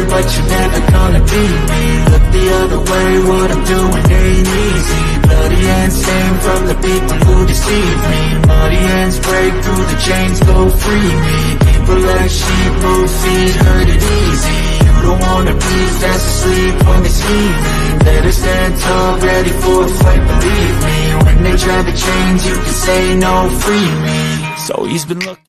but you're never gonna be me. Look the other way, what I'm doing ain't easy. Bloody hands stain from the people who deceive me. Muddy hands break through the chains, go free me. People like sheep move feet, hurt it easy. You don't wanna be fast asleep when they see me. Better stand tall, ready for a fight, believe me. When they try to change, you can say no, free me. So he's been looking.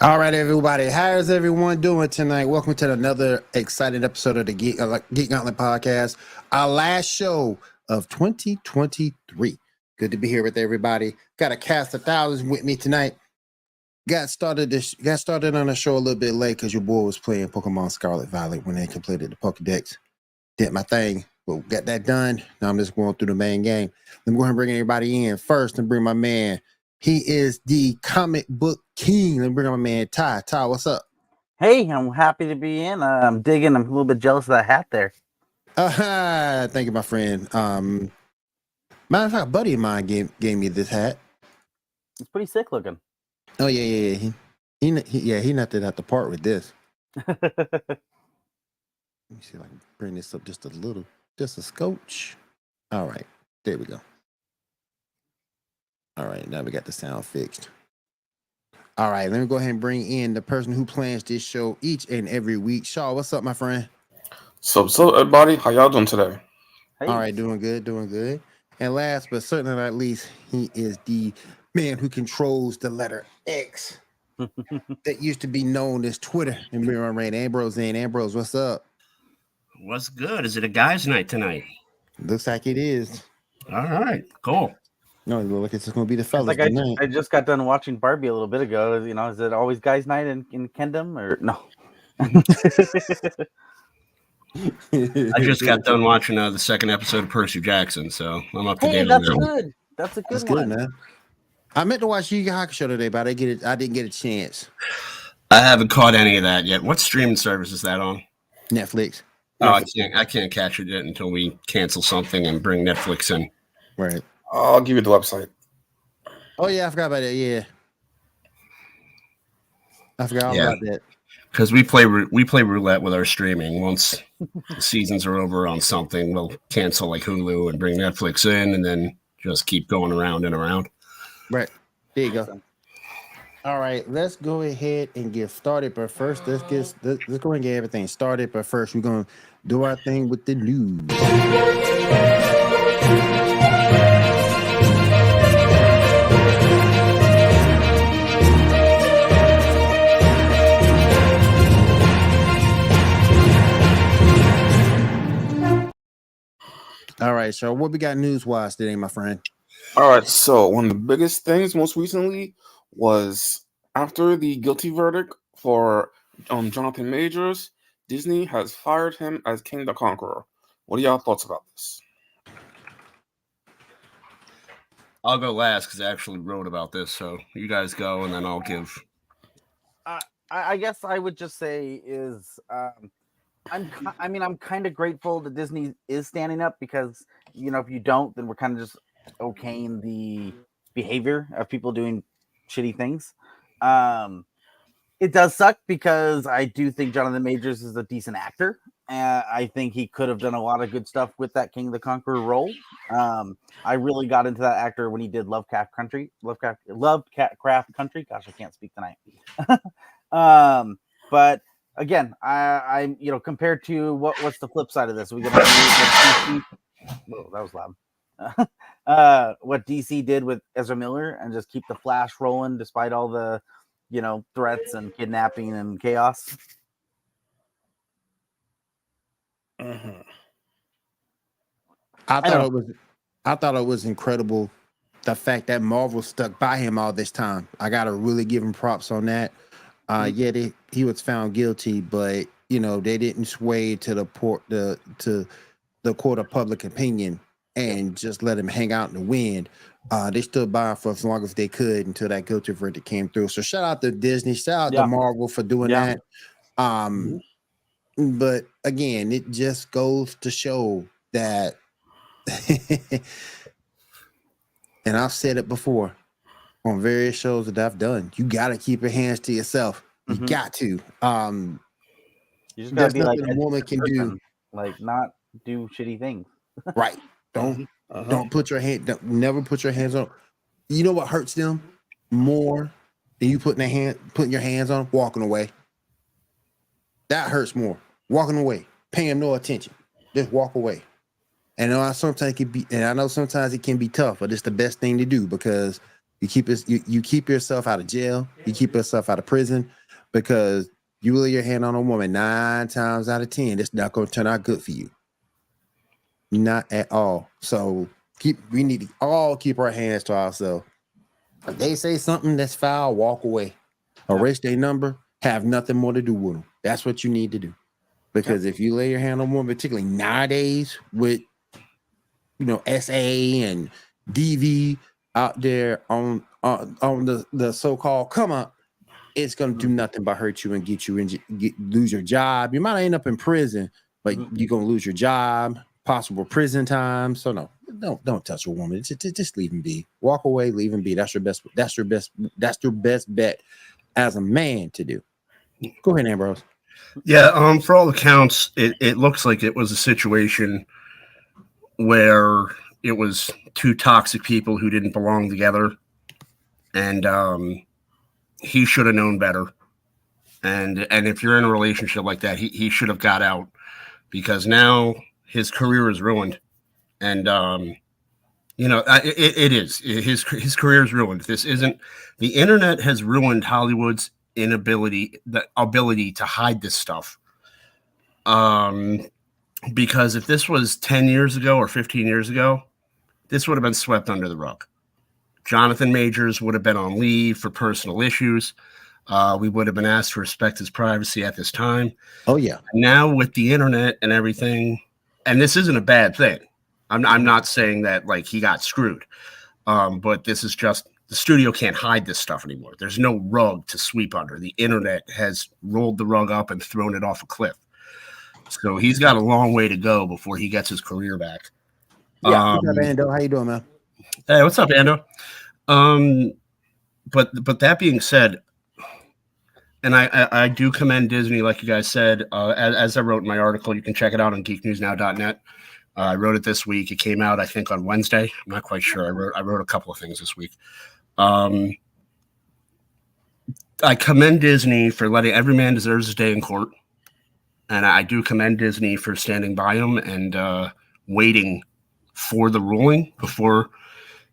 All right, everybody. How's everyone doing tonight? Welcome to another exciting episode of the Geek Gauntlet Podcast, our last show of 2023. Good to be here with everybody. Got a cast of thousands with me tonight. Got started on the show a little bit late because your boy was playing Pokemon Scarlet Violet when they completed the Pokedex. Did my thing, but got that done. Now I'm just going through the main game. Let me go ahead and bring everybody in first and bring my man. He is the comic book king. Let me bring on my man, Ty. Ty, what's up? Hey, I'm happy to be in. I'm digging. I'm a little bit jealous of that hat there. Thank you, my friend. Matter of fact, a buddy of mine gave me this hat. It's pretty sick looking. Oh, yeah. He knocked it out the park with this. Let me see if I can bring this up just a little. Just a scotch. All right. There we go. All right, now we got the sound fixed. All right, let me go ahead and bring in the person who plans this show each and every week. Shaw, what's up, my friend? So everybody, how y'all doing today? Hey. All right, doing good. And last but certainly not least, he is the man who controls the letter X that used to be known as Twitter. And we're on Rain Ambrose in. Ambrose, what's up? What's good? Is it a guys' night tonight? Looks like it is. All right, cool. No, it looks like it's going to be the fellas Like tonight. I just got done watching Barbie a little bit ago. You know, is it always guys' night in Kingdom or no? I just got done watching the second episode of Percy Jackson, so I'm up to date. Hey, that's good. That's a good That's one. good, man. I meant to watch Yu Yu Hakusho today, but I didn't get a chance. I haven't caught any of that yet. What streaming service is that on? Netflix. Oh, I can't catch it yet until we cancel something and bring Netflix in. Right. I'll give you the website. Oh yeah, I forgot about that. Yeah, I forgot all about that. Because we play roulette with our streaming. Once the seasons are over on something, we'll cancel like Hulu and bring Netflix in, and then just keep going around and around. Right. There you go. All right, let's go ahead and get started. But first, let's go ahead and get everything started. But first, we're gonna do our thing with the news. All right, so what we got news-wise today, my friend? All right, so one of the biggest things most recently was after the guilty verdict for Jonathan Majors, Disney has fired him as King the Conqueror. What are y'all thoughts about this? I'll go last because I actually wrote about this, so you guys go, and then I'll give. I guess I would just say is I'm kind of grateful that Disney is standing up because, you know, if you don't, then we're kind of just okaying the behavior of people doing shitty things. It does suck because I do think Jonathan Majors is a decent actor. I think he could have done a lot of good stuff with that King the Conqueror role. I really got into that actor when he did Lovecraft Country. Gosh, I can't speak tonight. But again, I'm compared to what's the flip side of this? We got DC. Whoa, that was loud. What DC did with Ezra Miller and just keep the Flash rolling despite all the threats and kidnapping and chaos. Mm-hmm. I thought it was incredible the fact that Marvel stuck by him all this time. I gotta really give him props on that. He was found guilty, but they didn't sway to the court of public opinion and just let him hang out in the wind. They stood by him for as long as they could until that guilty verdict came through. So shout out to Disney, shout out to Marvel for doing that. But again, it just goes to show that, and I've said it before on various shows that I've done, you got to keep your hands to yourself. You got to. You just gotta There's be like nothing a woman can do. like not do shitty things. Right. Don't put your hand. Never put your hands on. You know what hurts them more than you putting your hands on, walking away. That hurts more. Walking away, paying them no attention. Just walk away. And I know sometimes it can be tough, but it's the best thing to do because you keep yourself out of jail, you keep yourself out of prison, because you lay your hand on a woman 9 times out of 10, it's not going to turn out good for you. Not at all. So we need to all keep our hands to ourselves. If they say something that's foul, walk away. Erase their number. Have nothing more to do with them. That's what you need to do. Because if you lay your hand on a woman, particularly nowadays with SA and DV out there on the so-called come up, it's gonna do nothing but hurt you and get you lose your job. You might end up in prison, but you're gonna lose your job, possible prison time. So no, don't touch a woman. Just leave them be. Walk away, leave them be. That's your best bet as a man to do. Go ahead, Ambrose. Yeah, for all accounts, it looks like it was a situation where it was 2 toxic people who didn't belong together, and he should have known better. And if you're in a relationship like that, he should have got out, because now his career is ruined. And it is his career is ruined. The internet has ruined Hollywood's ability to hide this stuff. Because if this was 10 years ago or 15 years ago, this would have been swept under the rug. Jonathan Majors would have been on leave for personal issues. We would have been asked to respect his privacy at this time. Oh yeah. Now with the internet and everything, and this isn't a bad thing. I'm not saying that like he got screwed, but this is just the studio can't hide this stuff anymore. There's no rug to sweep under. The internet has rolled the rug up and thrown it off a cliff. So he's got a long way to go before he gets his career back. Yeah. What's up, Ando? How you doing, man? Hey, what's up, Ando? But that being said, and I do commend Disney, like you guys said, as I wrote in my article. You can check it out on geeknewsnow.net. I wrote it this week. It came out, I think, on Wednesday. I'm not quite sure. I wrote a couple of things this week. I commend Disney for letting every man deserves his day in court. And I do commend Disney for standing by him and waiting for the ruling before,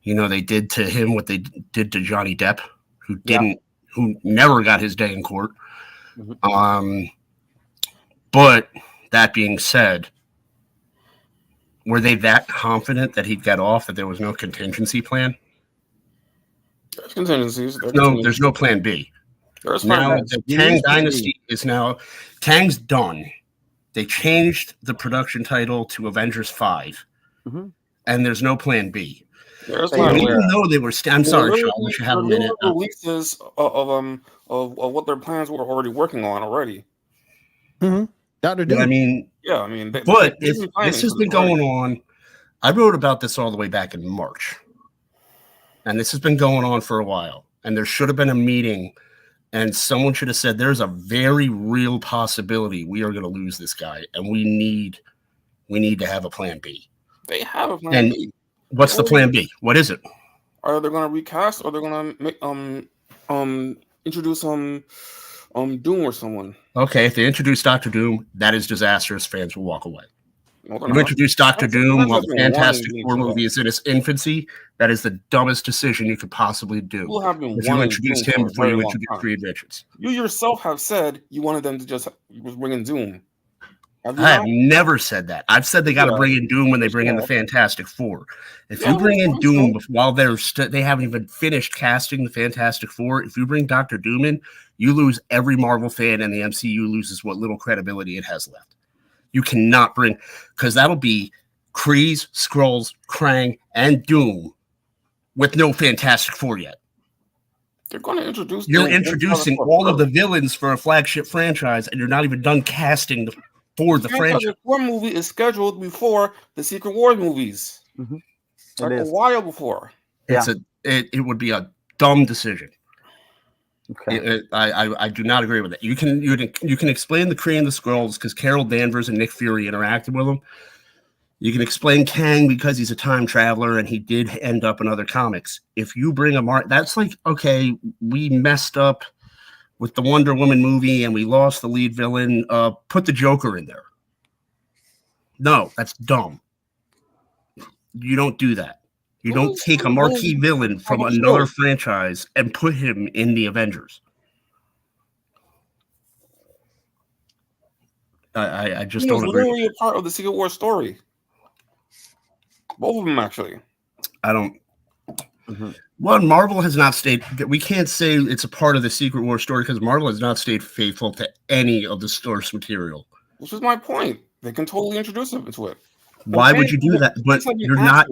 they did to him what they did to Johnny Depp, who never got his day in court. Mm-hmm. But that being said, were they that confident that he'd get off, that there was no contingency plan? There's contingencies. There's no plan B. Now the Kang Dynasty is now Kang's done. They changed the production title to Avengers 5, and there's no plan B. Even though they were, I'm sorry, Sean, let you have a minute. Releases of what their plans were already working on already. Mm-hmm. Dr. Doom. But if this has been going on, I wrote about this all the way back in March, and this has been going on for a while. And there should have been a meeting, and someone should have said, "There's a very real possibility we are going to lose this guy, and we need to have a plan B." They have a plan B. What's the plan B? What is it? Are they going to recast, or they're going to make introduce Doom or someone? Okay, if they introduce Dr. Doom, that is disastrous. Fans will walk away. You introduce Dr. Doom while the Fantastic Four movie is in its infancy. That is the dumbest decision you could possibly do. If you introduced him before you introduced Reed Richards. You yourself have said you wanted them to just bring in Doom. I have never said that. I've said they got to bring in Doom when they bring in the Fantastic Four. If you bring in Doom while they haven't even finished casting the Fantastic Four, if you bring Dr. Doom in, you lose every Marvel fan, and the MCU loses what little credibility it has left. You cannot bring, because that'll be Kreese, Skrulls, Krang, and Doom with no Fantastic Four yet. They're going to introduce. You're introducing all of the villains for a flagship franchise, and you're not even done casting for the franchise. The War movie is scheduled before the Secret Wars movies. Mm-hmm. Like a while before. It would be a dumb decision. Okay. I do not agree with that. You can explain the Kree and the Skrulls because Carol Danvers and Nick Fury interacted with them. You can explain Kang because he's a time traveler and he did end up in other comics. If you bring that's like, okay, we messed up with the Wonder Woman movie and we lost the lead villain. Put the Joker in there. No, that's dumb. You don't do that. You don't take a marquee villain from another franchise and put him in the Avengers. I just don't agree. Literally a part of the Secret War story. Both of them, actually. I don't. Well, Marvel has not stayed. We can't say it's a part of the Secret War story because Marvel has not stayed faithful to any of the source material. Which is my point. They can totally introduce him into it. Why would you do that? But you're not.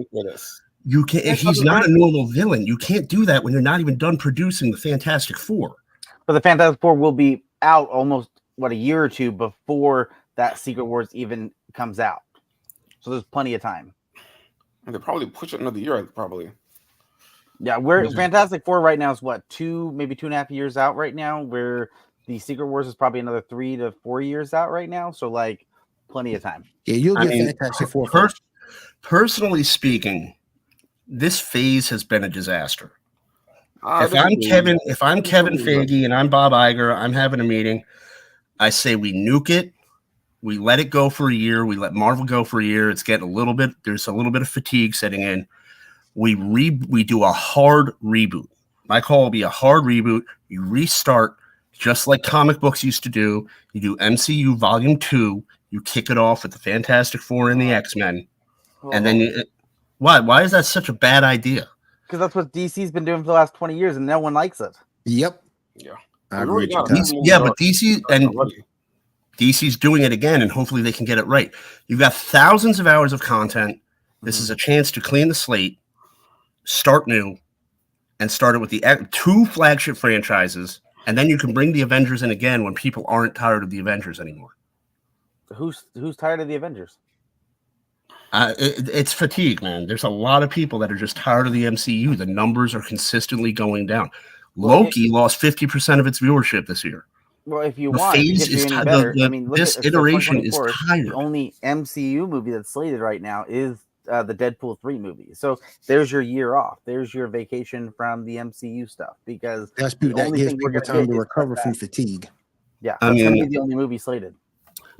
You can't. He's not a normal villain. You can't do that when you're not even done producing the Fantastic Four. But the Fantastic Four will be out almost a year or two before that Secret Wars even comes out. So there's plenty of time. And they probably push it another year, probably. Yeah, Fantastic Four right now is maybe 2.5 years out right now, where the Secret Wars is probably another 3 to 4 years out right now. So plenty of time. Yeah, you'll get Fantastic Four first. Personally speaking, this phase has been a disaster. If I'm Kevin Feige and I'm Bob Iger, I'm having a meeting. I say we nuke it. We let it go for a year. We let Marvel go for a year. It's getting there's a little bit of fatigue setting in. We do a hard reboot. My call will be a hard reboot. You restart just like comic books used to do. You do MCU Volume 2. You kick it off with the Fantastic Four and the X-Men. And then why is that such a bad idea? Because that's what DC's been doing for the last 20 years and no one likes it. Yep. Yeah. I agree with but DC's doing it again, and hopefully they can get it right. You've got thousands of hours of content. This is a chance to clean the slate, start new, and start it with the 2 flagship franchises, and then you can bring the Avengers in again when people aren't tired of the Avengers anymore. Who's tired of the Avengers? It's fatigue, man. There's a lot of people that are just tired of the MCU. The numbers are consistently going down. Loki lost 50% of its viewership this year. Well, if you want, this iteration is tired. The only MCU movie that's slated right now is the Deadpool 3 movie. So there's your year off. There's your vacation from the MCU stuff because that gives people time to recover from fatigue. Yeah, that's going to be the only movie slated.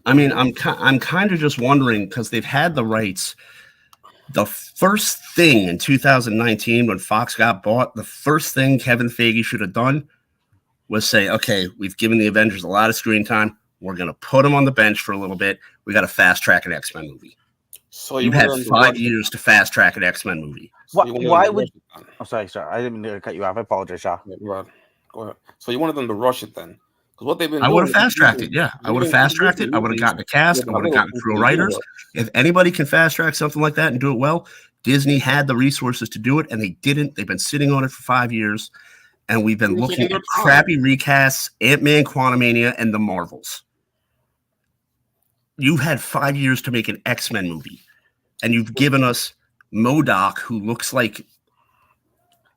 I mean, I'm kind of just wondering because they've had the rights. The first thing in 2019 when Fox got bought, the first thing Kevin Feige should have done was say, okay, we've given the Avengers a lot of screen time. We're going to put them on the bench for a little bit. We got to fast track an X-Men movie. So you had 5 years to fast track an X-Men movie. Why would? Oh, sorry. I didn't mean to cut you off. I apologize, Shaw. Go ahead. So you wanted them to rush it then? What they've been I would have fast tracked it. Yeah, I would have fast tracked it. I would have gotten a cast. I would have gotten crew writers. If anybody can fast track something like that and do it well, Disney had the resources to do it, and they didn't. They've been sitting on it for 5 years, and we've been looking at crappy recasts, Ant-Man, Quantumania, and the Marvels. You had 5 years to make an X-Men movie, and you've given us MODOK, who looks like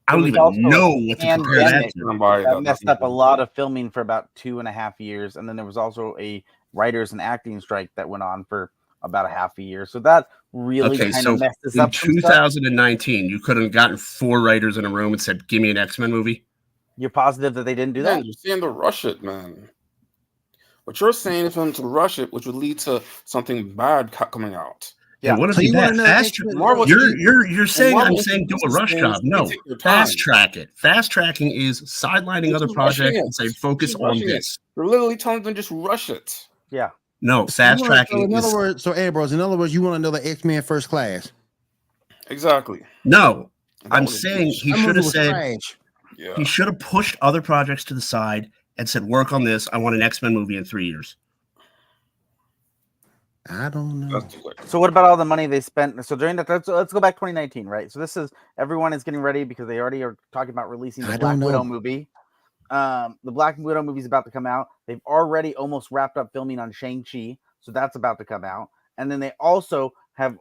I don't even know what to compare that to. That messed up a lot of filming for about 2.5 years, and then there was also a writers and acting strike that went on for about a half a year. So that really kind of messed us up. In 2019, you could have gotten 4 writers in a room and said, "Give me an X-Men movie." You're positive that they didn't do that? You're saying to rush it, man. What you're saying is for them to rush it, which would lead to something bad coming out. Yeah, what if you you're saying I'm saying do a rush job? No, fast track it. Fast tracking is sidelining other projects and say focus on this. You're literally telling them just rush it. Yeah. No, fast tracking. In other words, Ambrose, in other words, you want another X-Men First Class? Exactly. No, I'm saying he should have said he should have pushed other projects to the side and said, "Work on this. I want an X-Men movie in 3 years." I don't know. So what about all the money they spent? So during that, let's go back 2019, right? So this is everyone is getting ready because they already are talking about releasing the Black Widow movie. The Black Widow movie is about to come out. They've already almost wrapped up filming on Shang-Chi, so that's about to come out. And then they also have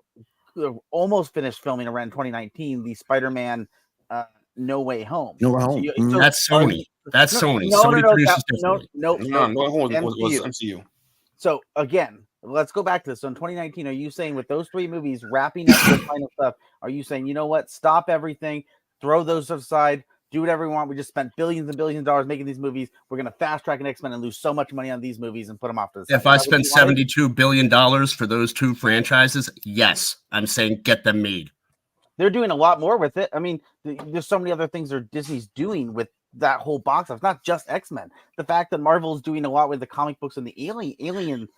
almost finished filming around 2019 the Spider-Man No Way Home. No Way Home. That's Sony. That's Sony. No, Somebody produces no, differently. No Way Home was MCU. So again, let's go back to this. So in 2019, are you saying with those 3 movies wrapping up the final stuff, are you saying, you know what, stop everything, throw those aside, do whatever we want? We just spent billions and billions of dollars making these movies. We're going to fast track an X-Men and lose so much money on these movies and put them off to the side. If I spent $72 billion for those 2 franchises, yes, I'm saying get them made. They're doing a lot more with it. I mean, there's so many other things that Disney's doing with that whole box office, not just X-Men. The fact that Marvel's doing a lot with the comic books and the alien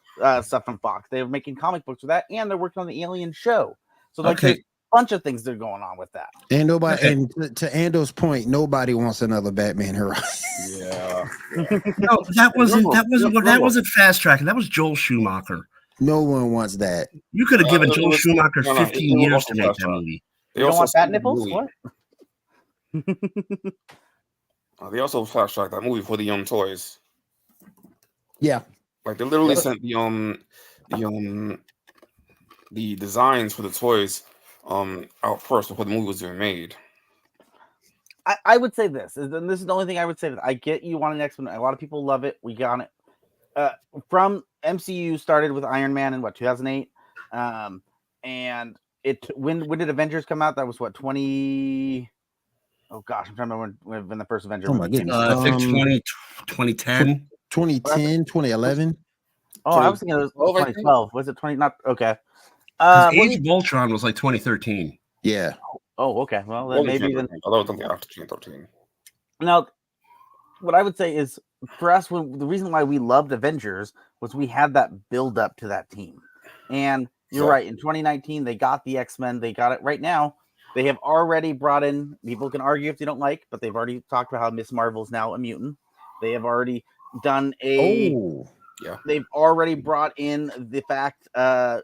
stuff from Fox. They're making comic books with that, and they're working on the Alien show. So like there's a bunch of things that are going on with that. And nobody, and to Ando's point, nobody wants another Batman hero. Yeah. No, that wasn't fast tracking. That was Joel Schumacher. No one wants that. You could have given Joel Schumacher 15 years to make that movie. You don't want bat nipples? What? They also fast tracked that movie for the toys. Yeah, like they literally sent the designs for the toys out first before the movie was even made. I would say this, and this is the only thing I would say. That I get you want an X-Men. A lot of people love it. We got it. From MCU started with Iron Man in 2008, and when did Avengers come out? That was 20. Oh gosh, I'm trying to remember when the first Avengers. Oh my goodness. I think 2010. 2010, 2011. Oh, I was thinking it was 2012. Was it 20? Not okay. Age of Ultron was like 2013. Yeah. Oh, okay. Well, then maybe even. I thought it was something after 2013. Now, what I would say is, for us, the reason why we loved Avengers was we had that build up to that team. And you're right. In 2019, they got the X-Men. They got it right now. They have already brought in, people can argue if they don't like, but they've already talked about how Miss Marvel's now a mutant. They have already done they've already brought in the fact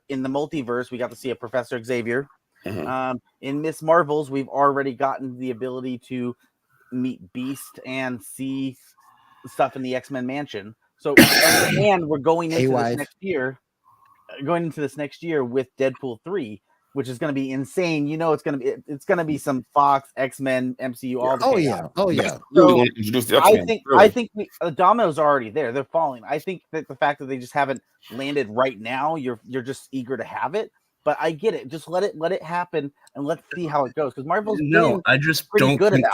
in the multiverse, we got to see a Professor Xavier. Mm-hmm. In Miss Marvel's, we've already gotten the ability to meet Beast and see stuff in the X-Men mansion. So, and we're going into this next year with Deadpool 3. Which is going to be insane. You know, it's going to be some Fox, X-Men, MCU. All the So I think the dominoes are already there. They're falling. I think that the fact that they just haven't landed right now, you're just eager to have it. But I get it. Just let it happen and let's see how it goes. Because Marvel's I just don't think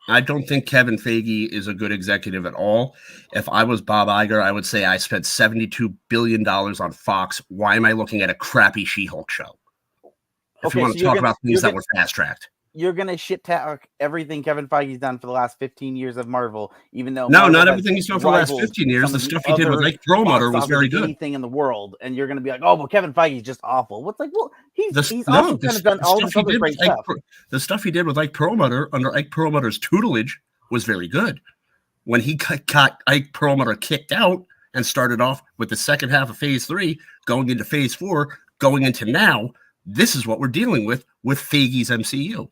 I don't think Kevin Feige is a good executive at all. If I was Bob Iger, I would say I spent $72 billion on Fox. Why am I looking at a crappy She-Hulk show? If you want to talk about things that were fast-tracked. You're going to shit-talk everything Kevin Feige's done for the last 15 years of Marvel, even though... No, not everything he's done for the last 15 years. The stuff he did with Ike Perlmutter was very good. Anything in the world, and you're going to be like, oh, well, Kevin Feige's just awful. What's like, well, he's also kind of done all this other great stuff. The stuff he did with Ike Perlmutter under Ike Perlmutter's tutelage was very good. When he got Ike Perlmutter kicked out and started off with the second half of Phase 3, going into Phase 4, going into now... This is what we're dealing with Feige's MCU.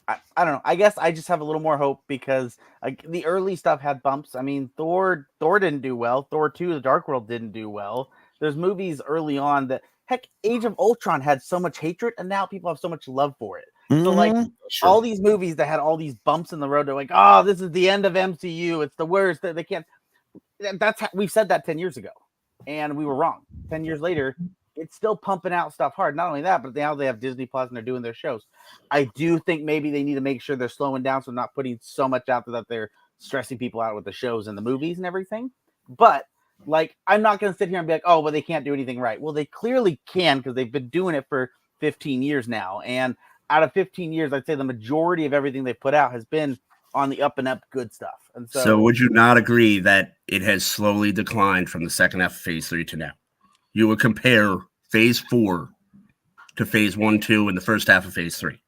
I don't know. I guess I just have a little more hope because the early stuff had bumps. I mean, Thor didn't do well. Thor 2, The Dark World didn't do well. There's movies early on that, heck, Age of Ultron had so much hatred, and now people have so much love for it. Mm-hmm. So, like, all these movies that had all these bumps in the road, they're like, oh, this is the end of MCU. It's the worst. They can't. We've said that 10 years ago, and we were wrong. 10 years later, it's still pumping out stuff hard. Not only that, but now they have Disney Plus and they're doing their shows. I do think maybe they need to make sure they're slowing down, so not putting so much out there that they're stressing people out with the shows and the movies and everything. But like, I'm not going to sit here and be like, oh, well, they can't do anything right. Well, they clearly can because they've been doing it for 15 years now. And out of 15 years, I'd say the majority of everything they've put out has been on the up and up good stuff. And so would you not agree that it has slowly declined from the second half of Phase 3 to now? You would compare Phase 4 to Phase 1, 2, and the first half of Phase 3.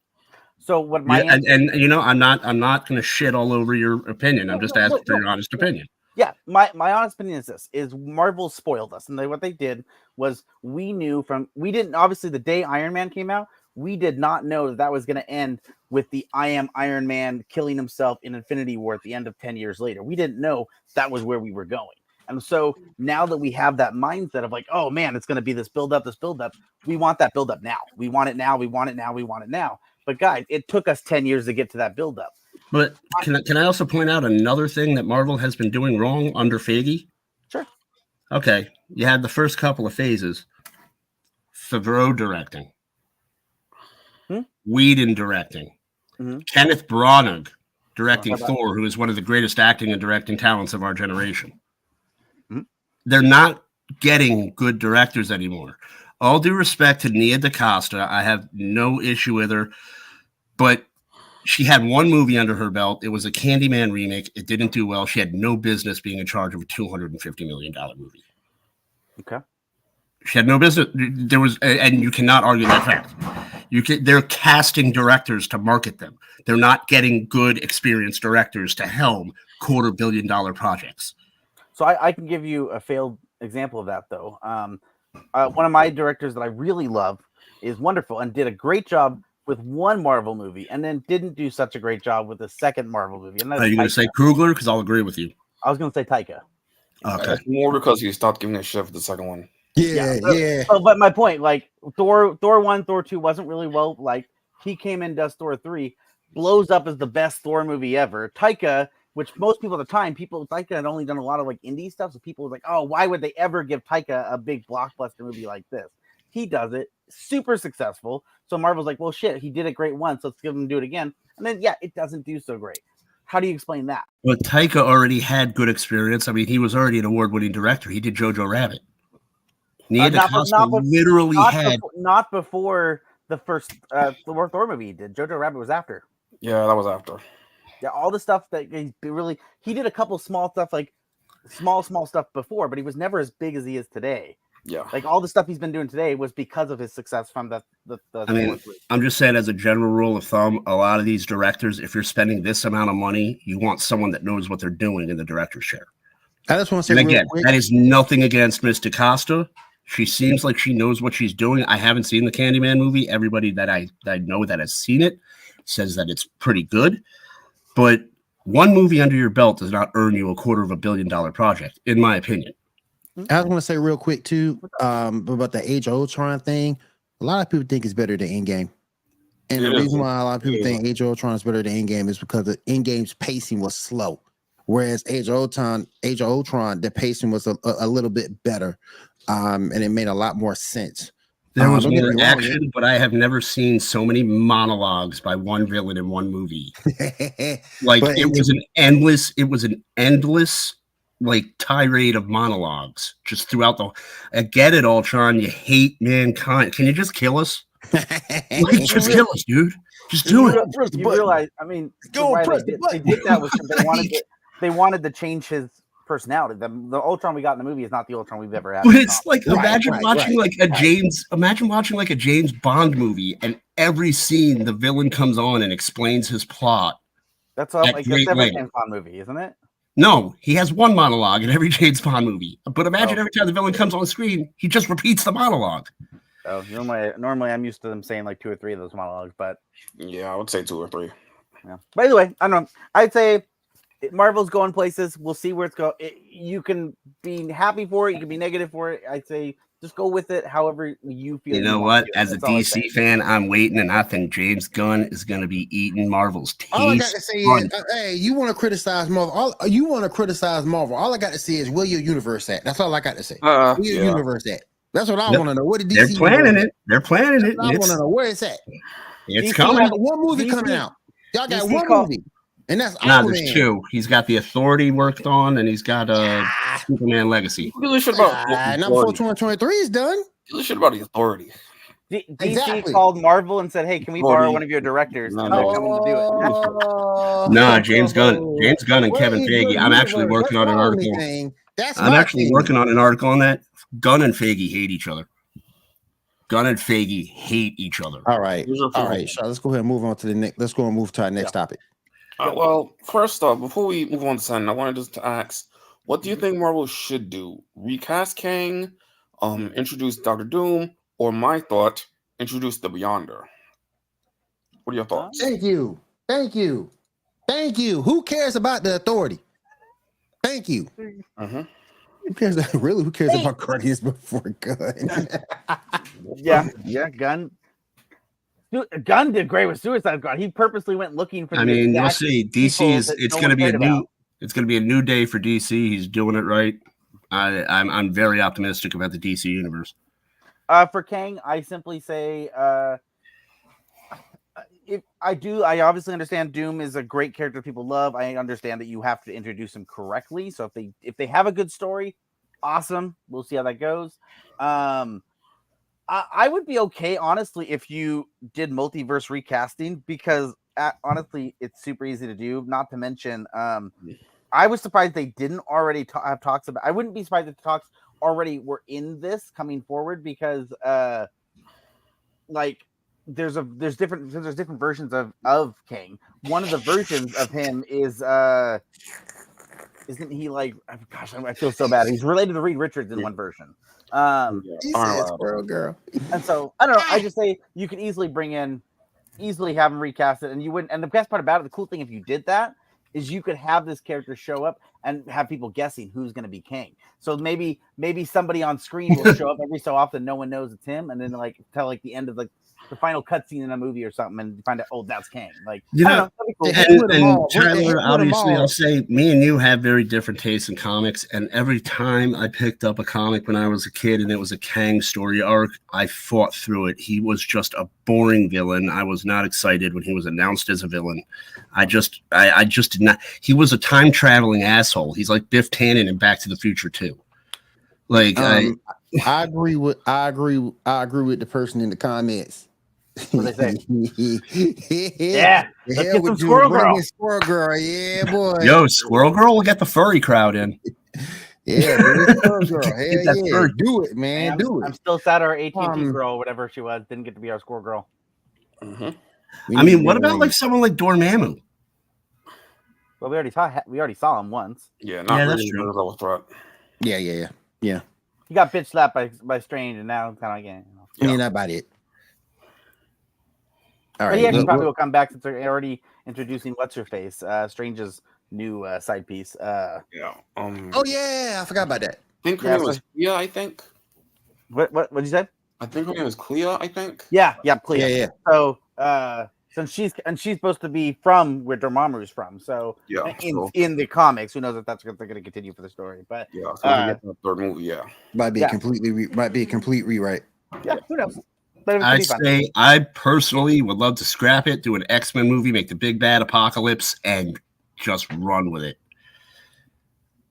So what my and you know, I'm not going to shit all over your opinion. I'm just asking for your honest opinion. Yeah, my honest opinion is this: is Marvel spoiled us, and what they did was we didn't obviously the day Iron Man came out, we did not know that was going to end with the I am Iron Man killing himself in Infinity War at the end of 10 years later. We didn't know that was where we were going. And so now that we have that mindset of like, oh man, it's going to be this build up, we want that build up now. We want it now. We want it now. We want it now. But guys, it took us 10 years to get to that buildup. But can I also point out another thing that Marvel has been doing wrong under Feige? Sure. Okay, you had the first couple of phases. Favreau directing. Whedon directing. Kenneth Branagh directing Thor, who is one of the greatest acting and directing talents of our generation. They're not getting good directors anymore. All due respect to Nia DaCosta, I have no issue with her, but she had one movie under her belt. It was a Candyman remake. It didn't do well. She had no business being in charge of a $250 million movie. Okay. She had no business. There was, and you cannot argue that fact. They're casting directors to market them. They're not getting good, experienced directors to helm $250 million projects. So I can give you a failed example of that, though. One of my directors that I really love is wonderful and did a great job with one Marvel movie, and then didn't do such a great job with the second Marvel movie. And Are you going to say Coogler? Because I'll agree with you. I was going to say Taika. Okay. That's more because he stopped giving a shit for the second one. Yeah. But my point, like Thor 1, Thor 2 wasn't really well. Like he came in, does Thor 3, blows up as the best Thor movie ever. Taika, which most people at the time, Taika had only done a lot of like indie stuff, so people were like, oh, why would they ever give Taika a big blockbuster movie like this? He does it, super successful. So Marvel's like, well, shit, he did it great once, let's give him do it again. And then, it doesn't do so great. How do you explain that? But Taika already had good experience. I mean, he was already an award-winning director. He did Jojo Rabbit. Nia DaCosta literally had... Not before the first Thor movie he did. Jojo Rabbit was after. Yeah, that was after. Yeah, all the stuff that he did a couple small stuff, like small stuff before, but he was never as big as he is today. Yeah, like all the stuff he's been doing today was because of his success from the I mean, I'm just saying, as a general rule of thumb, a lot of these directors, if you're spending this amount of money, you want someone that knows what they're doing in the director's chair. I just want to say, and again, that is nothing against Miss DaCosta. She seems like she knows what she's doing. I haven't seen the Candyman movie. Everybody that I know that has seen it says that it's pretty good. But one movie under your belt does not earn you $250 million project, in my opinion. I was going to say real quick, too, about the Age of Ultron thing. A lot of people think it's better than Endgame. And the reason why a lot of people think Age of Ultron is better than Endgame is because the Endgame's pacing was slow. Whereas Age of Ultron, the pacing was a little bit better. And it made a lot more sense. There was more action, but I have never seen so many monologues by one villain in one movie. It was an endless like tirade of monologues just throughout the. I get it, Ultron. You hate mankind. Can you just kill us? Just kill us, dude. Just do it. You realize? I mean, they did that was because they wanted to change his personality. The Ultron we got in the movie is not the Ultron we've ever had. But it's like imagine watching like a James Bond movie, and every scene the villain comes on and explains his plot. That's every James Bond movie, isn't it? No, he has one monologue in every James Bond movie. But imagine every time the villain comes on the screen, he just repeats the monologue. Oh, normally I'm used to them saying like 2 or 3 of those monologues, but yeah, I would say 2 or 3. Yeah. By the way, I don't know. I'd say Marvel's going places. We'll see where it's going. You can be happy for it. You can be negative for it. I'd say just go with it however you feel. You know what? As a DC fan, I'm waiting, and I think James Gunn is going to be eating Marvel's teeth. All I got to say is, hey, you want to criticize Marvel? All I got to say is, where your universe at? That's all I got to say. Where your universe at? That's what I want to know. What did DC? They're planning it. They're planning it. I want to know where it's at. It's coming. One movie coming out. Y'all got one movie. And that's there's 2. He's got The Authority worked on, and he's got Superman Legacy. Really shit about not before 2023 is done. Really shit about The Authority. DC called Marvel and said, "Hey, can we borrow one of your directors?" No, James Gunn and Kevin Feige. I'm actually working on an article. Working on an article on that. Gunn and Feige hate each other. Gunn and Feige hate each other. All right. So let's go ahead and move on to the next. Let's go and move to our next topic. Well, first off, before we move on to Sen, I wanted just to ask, what do you think Marvel should do? Recast Kang, introduce Doctor Doom, or my thought, introduce the Beyonder? What are your thoughts? Thank you. Who cares about the Authority? Thank you. Who cares? Really? Who cares about Guardians before Gunn? yeah, Gunn. Gunn did great with Suicide Squad. He purposely went looking for. I mean, you'll see. DC is. It's going to be a new. About. It's going to be a new day for DC. He's doing it right. I'm very optimistic about the DC universe. For Kang, I simply say, if I obviously understand Doom is a great character people love. I understand that you have to introduce him correctly. So if they have a good story, awesome. We'll see how that goes. I would be okay, honestly, if you did multiverse recasting, because honestly, it's super easy to do. Not to mention, I was surprised they didn't already have talks about. I wouldn't be surprised if the talks already were in this coming forward, because like there's different versions of Kang. One of the versions of him is isn't he like, gosh, I feel so bad. He's related to Reed Richards in one version. Squirrel girl. And so I don't know. I just say you could easily have him recast it, and you wouldn't. And the best part about it, the cool thing if you did that, is you could have this character show up and have people guessing who's going to be Kang. So maybe somebody on screen will show up every so often, no one knows it's him, and then like till like the end of like the final cutscene in a movie or something, and you find out, oh, that's Kang. Like, you know, cool. and Tyler, obviously, I'll say me and you have very different tastes in comics, and every time I picked up a comic when I was a kid and it was a Kang story arc, I fought through it. He was just a boring villain. I was not excited when he was announced as a villain. I just did not. He was a time traveling asshole. He's like Biff Tannen in Back to the Future too. Like I agree with the person in the comments. What they say? Yeah, let's get some Squirrel Girl. Squirrel Girl, yeah, boy. Yo, Squirrel Girl will get the furry crowd in. Yeah, Squirrel Girl. Hell yeah, do it, man. Do it. I'm still sad our AT&T girl, whatever she was, didn't get to be our Squirrel Girl. I mean, what about like someone like Dormammu? Well, we already saw him once. Yeah, not that's really true. Threat. Yeah. He got bitch slapped by Strange, and now kind of like, Ain't that about it? All right. But he actually probably will come back since they're already introducing what's her face, Strange's new side piece. Oh yeah, I forgot about that. I think her name was Clea. I think. What did you say? I think her name is Clea. I think. Yeah, Clea. Yeah. So since she's supposed to be from where Dormammu is from, so in the comics, who knows if that's what they're going to continue for the story? But yeah, so get that third movie. Might be a complete rewrite. Yeah, who knows? I personally would love to scrap it, do an X-Men movie, make the big bad Apocalypse, and just run with it.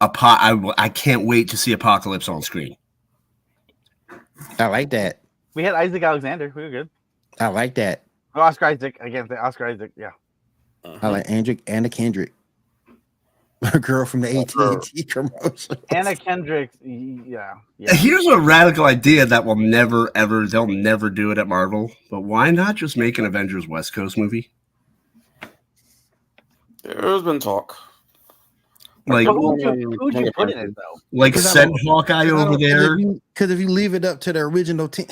I can't wait to see Apocalypse on screen. I like that. We had Isaac Alexander. We were good. I like that. Oscar Isaac. Again, Oscar Isaac. Yeah. I like Anna Kendrick. A girl from the AT&T commercial. Anna Kendrick. Yeah. Here's a radical idea that they'll never do it at Marvel. But why not just make an Avengers West Coast movie? There's been talk. Like, who'd you put in it though? Like send Hawkeye over there. Because if you leave it up to the original team,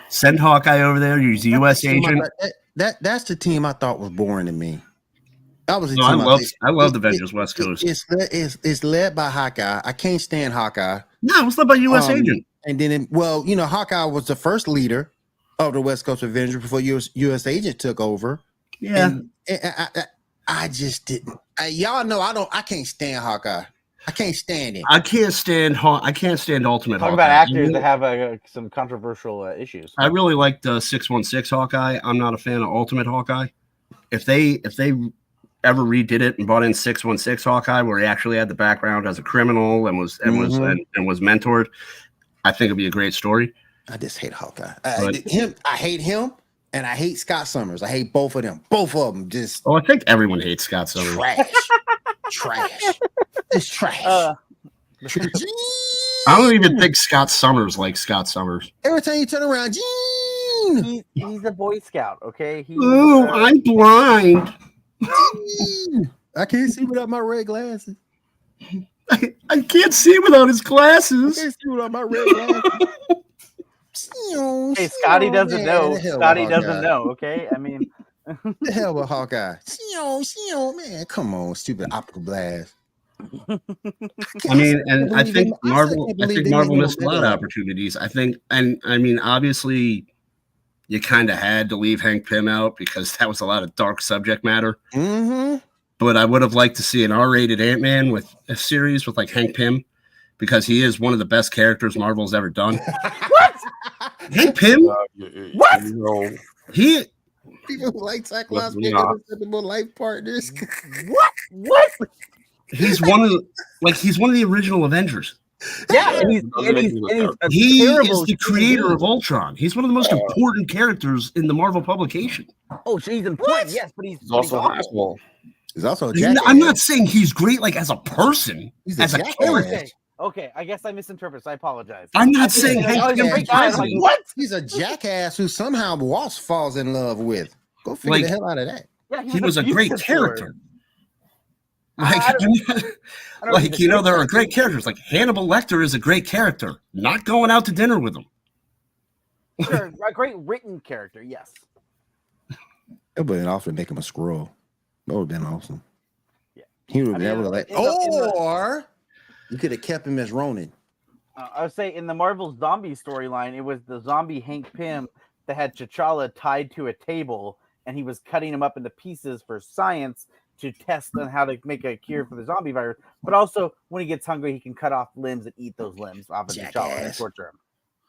send Hawkeye over there. Use the U.S. agent. That's the team I thought was boring to me. That was the team I love Avengers West Coast. It's led by Hawkeye. I can't stand Hawkeye. No, it was led by U.S. agent. And then, Hawkeye was the first leader of the West Coast Avengers before U.S. agent took over. Yeah, and I just didn't. Y'all know I can't stand Hawkeye. I can't stand it. I can't stand Ultimate. Talk about actors that have some controversial issues. I really like the 616 Hawkeye. I'm not a fan of Ultimate Hawkeye. If they ever redid it and brought in 616 Hawkeye, where he actually had the background as a criminal and was mentored, I think it'd be a great story. I just hate Hawkeye. I hate him. And I hate Scott Summers. I hate both of them. Both of them just. Oh, I think everyone hates Scott Summers. Trash. It's trash. I don't even think Scott Summers likes Scott Summers. Every time you turn around, Gene. He's a Boy Scout, okay? I'm blind. I can't see without my red glasses. I can't see without his glasses. I can't see without my red glasses. Hey, Scotty doesn't know. Scotty doesn't know. Okay, I mean, the hell with Hawkeye? Man, come on, stupid optical blast. I mean, and I think Marvel missed a lot of opportunities. I think, and I mean, obviously, you kind of had to leave Hank Pym out because that was a lot of dark subject matter. Mm-hmm. But I would have liked to see an R-rated Ant-Man with a series with like Hank Pym because he is one of the best characters Marvel's ever done. What? Hank Pym? What? You know, He People who like Cyclops Look, being nah. acceptable life partners. What? he's one of the original Avengers. Yeah, and he's a He terrible is the creator of Ultron. He's one of the most important characters in the Marvel publication. Oh, he's important, yes, but he's also an awful. asshole. He's also a jackass. I'm not saying he's great like as a person, He's as a jackass. character. Okay, I guess I misinterpreted. So I apologize. I'm not saying Like, Hank oh, he's a Pym great is guy. I'm like, president. what? He's a jackass who somehow Wasp falls in love with. Go figure Like- the hell out of that. Yeah, He was a great abusive to her. character. Like, I don't like think you know, it's there are good. great characters. Like Hannibal Lecter is a great character. Not going out to dinner with him. Sure, a great written character, yes. It would have been awesome to make him a scroll. That would have been awesome. Yeah. He would I have mean, been like, in the- or you could have kept him as Ronin. I would say in the Marvel zombie storyline, it was the zombie Hank Pym that had T'Challa tied to a table, and he was cutting him up into pieces for science to test on how to make a cure for the zombie virus. But also, when he gets hungry, he can cut off limbs and eat those limbs off of T'Challa and Jackass. torture him.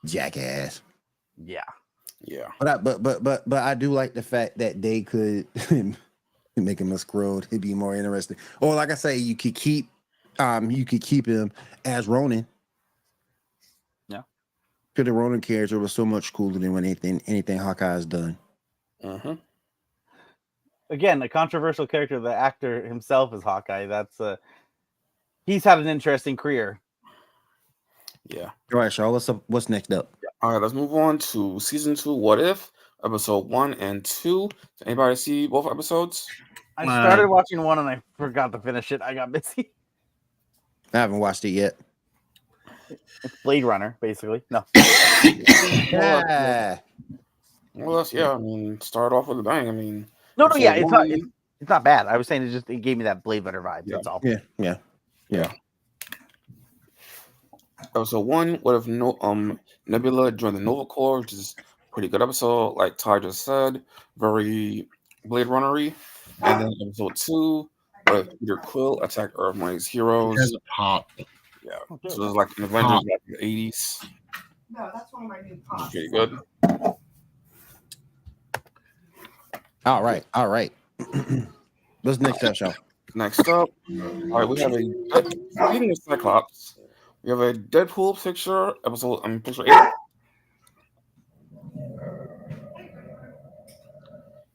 Jackass. Yeah. Yeah. But I do like the fact that they could make him a scroll. It'd be more interesting. Or like I say, you could keep him as Ronin. Yeah. Because the Ronin character was so much cooler than when anything Hawkeye's done. Mm-hmm. Again, a controversial character. The actor himself is Hawkeye. That's he's had an interesting career. Yeah. All right, Shaw, what's next up? All right, let's move on to season 2, What If, episode 1 and 2. Did anybody see both episodes? I started watching one and I forgot to finish it. I got busy. I haven't watched it yet. It's Blade Runner, basically. No. Yeah. Well, that's, I mean, start off with a bang. I mean, No, episode yeah, it's not. one- It's not bad. I was saying it gave me that Blade Runner vibe. Yeah. That's all. Yeah. Episode 1, What If Nebula joined the Nova Corps, which is a pretty good episode, like Ty just said, very Blade Runner-y. And then episode 2, What If Peter Quill attacked Earth Mightiest Heroes. Has a pop. Yeah, so it's like an Avengers back in the 80s. No, that's one of my new Which pops. is pretty good. All right. What's next up, Shaw? Next up, all right, we have speaking of Cyclops, we have a Deadpool picture, picture 8.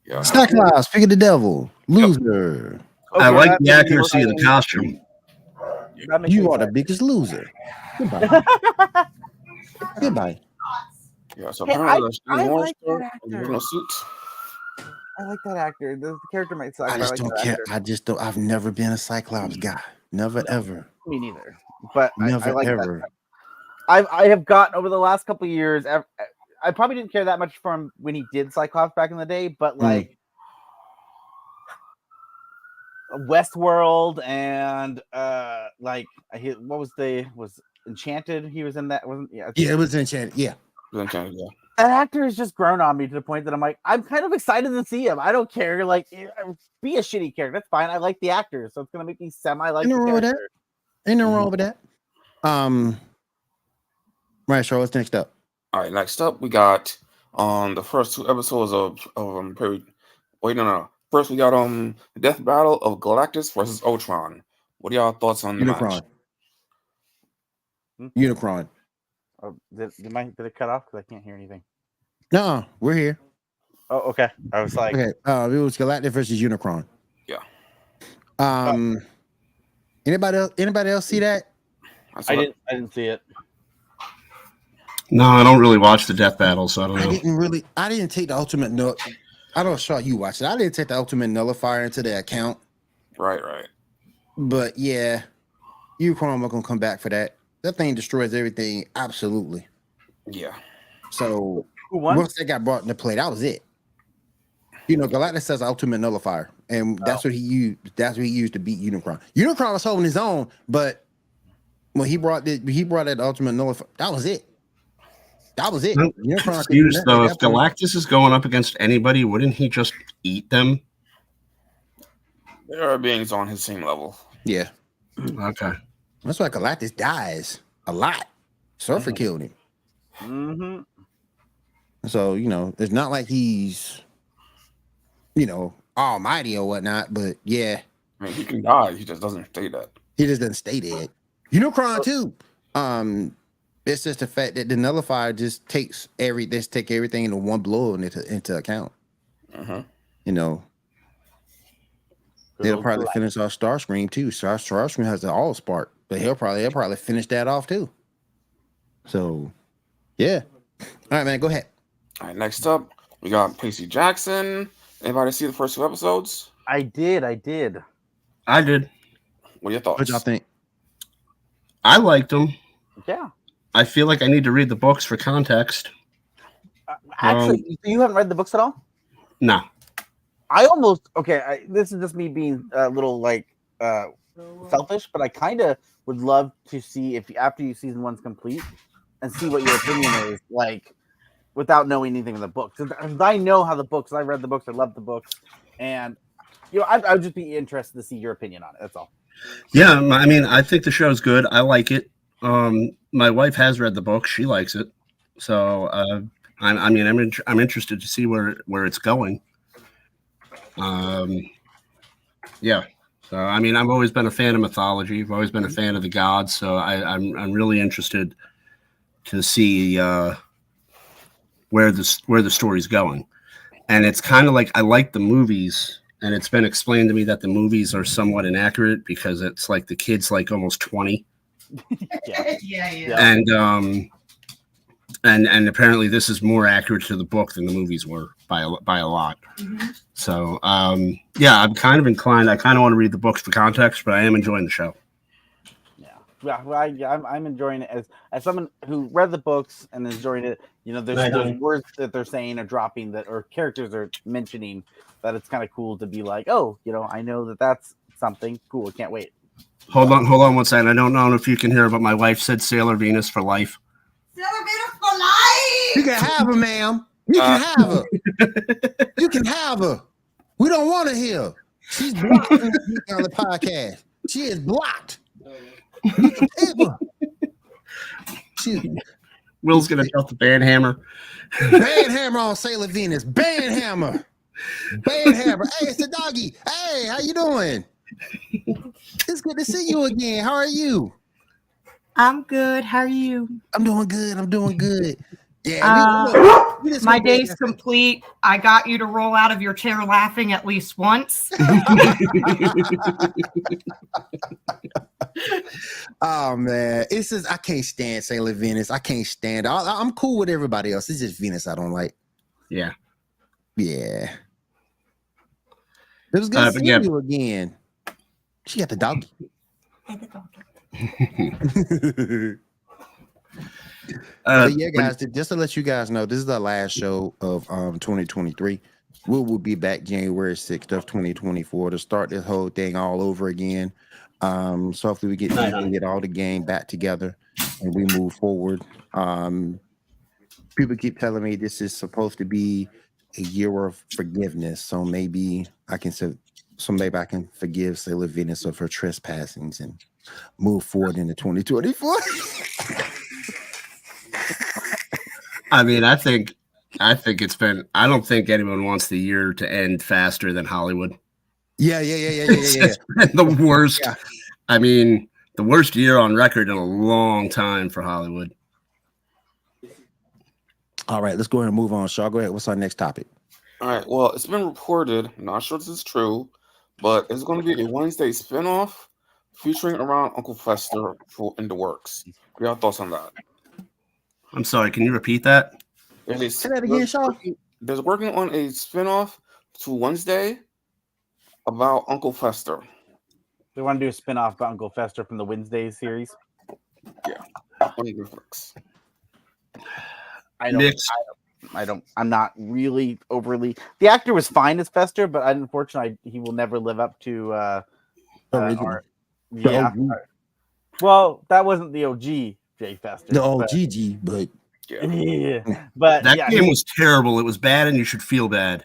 Yeah. Cyclops, Pick of the Devil, loser. I Okay, like that the makes me accuracy of the excited. costume. That makes You me are the excited. biggest loser. Goodbye. Goodbye. Yeah, so Hey, apparently I she's like more that in the actor. original suit. I like that actor. The character might suck. I but just like don't that care. actor. I just don't. I've never been a Cyclops guy. Never, ever. Me neither. But I Never, like ever. that. I have gotten over the last couple of years. I probably didn't care that much for him when he did Cyclops back in the day, but like Westworld and what was Enchanted? He was in that, wasn't? Yeah, Yeah, it was Enchanted. Yeah. Enchanted, yeah. that actor has just grown on me to the point that I'm like, I'm kind of excited to see him. I don't care. Like, be a shitty character. That's fine. I like the actor, so it's gonna make me semi like Ain't the no wrong with that. character. Ain't no wrong with that. Right, Shaw, what's next up? All right, next up we got the first 2 episodes of First we got the death battle of Galactus versus Ultron. What are y'all thoughts on the match? Unicron. Oh, did it cut off? Because I can't hear anything. No, we're here. Oh, okay. I was like, Okay. It was Galactus versus Unicron. Yeah. Anybody else see that? I didn't see it. No, I don't really watch the death battle, so I don't know. I didn't take the ultimate null. I don't know, Shaw, you watched it. I didn't take the ultimate nullifier into the account. Right. But yeah, Unicron was gonna come back for that. That thing destroys everything, absolutely. Yeah. So Who won? once that got brought into play, that was it. You know, Galactus says ultimate nullifier, and that's what he used. That's what he used to beat Unicron. Unicron was holding his own, but when he brought that ultimate nullifier, that was it. That was it. I'm Unicron couldn't do confused nothing though. at If that point. Galactus is going up against anybody, wouldn't he just eat them? There are beings on his same level. Yeah, Okay. that's why Galactus dies a lot. Surfer killed him. Mm-hmm. So, it's not like he's, almighty or whatnot, but yeah, I mean, he can die. He just doesn't stay dead. he just doesn't stay dead. Unicron too. It's just the fact that the nullifier just take everything into one blow into account. Uh-huh. They'll probably finish off Starscream too. Starscream has the all spark, but they'll probably finish that off too. So, yeah. All right, man, go ahead. All right, next up, we got Percy Jackson. Anybody see the first 2 episodes? I did. I did. What are your thoughts? What y'all think? I liked them. Yeah. I feel like I need to read the books for context. Actually, you haven't read the books at all? No. I almost this is just me being a little selfish, but I kind of would love to see if after season 1's complete and see what your opinion is without knowing anything of the books. Because I know how the books. I read the books. I love the books, and I would just be interested to see your opinion on it. That's all. Yeah, I mean, I think the show's good. I like it. My wife has read the book. She likes it. So I'm interested to see where it's going. Yeah. So I mean, I've always been a fan of mythology. I've always been a fan of the gods. So I'm really interested to see where the story's going. And it's kind of like I like the movies, and it's been explained to me that the movies are somewhat inaccurate because it's like the kid's like almost 20. Yeah. And apparently this is more accurate to the book than the movies were by a lot. Mm-hmm. So yeah, I'm kind of inclined. I kind of want to read the books for context, but I am enjoying the show. Yeah, well, I'm enjoying it as someone who read the books and is enjoying it. There's words that they're saying or dropping or characters are mentioning that it's kind of cool to be like, oh, I know that's something cool. I can't wait. Hold on 1 second. I don't know if you can hear, but my wife said Sailor Venus for life. Sailor Venus for life! You can have her, ma'am. You can have her. You can have her. We don't want her here. She's blocked on the podcast. She is blocked. You can have her. Will's gonna drop the band hammer. Band hammer on Sailor Venus. Band hammer. Band hammer. Hey, it's the doggy. Hey, how you doing? It's good to see you again. How are you? I'm good. How are you? I'm doing good. Yeah. My day's complete. I got you to roll out of your chair laughing at least once. Oh man, it's just I can't stand Sailor Venus. I can't stand. I'm cool with everybody else. It's just Venus I don't like. Yeah. It was good seeing you again. She got the doggy. But yeah, guys, just to let you guys know, this is the last show of 2023. We will be back January 6th of 2024 to start this whole thing all over again. So hopefully we get all the gang back together and we move forward. People keep telling me this is supposed to be a year of forgiveness, so maybe I can forgive Sailor Venus of her trespassings and move forward into 2024. I mean, I think it's been. I don't think anyone wants the year to end faster than Hollywood. Yeah. It's been the worst. Yeah. I mean, the worst year on record in a long time for Hollywood. All right, let's go ahead and move on. Shaw, go ahead. What's our next topic? All right. Well, it's been reported. I'm not sure this is true, but it's going to be a Wednesday spinoff featuring around Uncle Fester in the works. What are your thoughts on that? I'm sorry. Can you repeat that? Say that again, Shaw. There's working on a spinoff to Wednesday about Uncle Fester. They want to do a spinoff about Uncle Fester from the Wednesday series. Yeah, on Netflix. I'm not really overly. The actor was fine as Fester, but unfortunately, he will never live up to. Well, that wasn't the OG Jay Fester. The OGG, but Yeah. But That yeah, game was terrible. It was bad, and you should feel bad.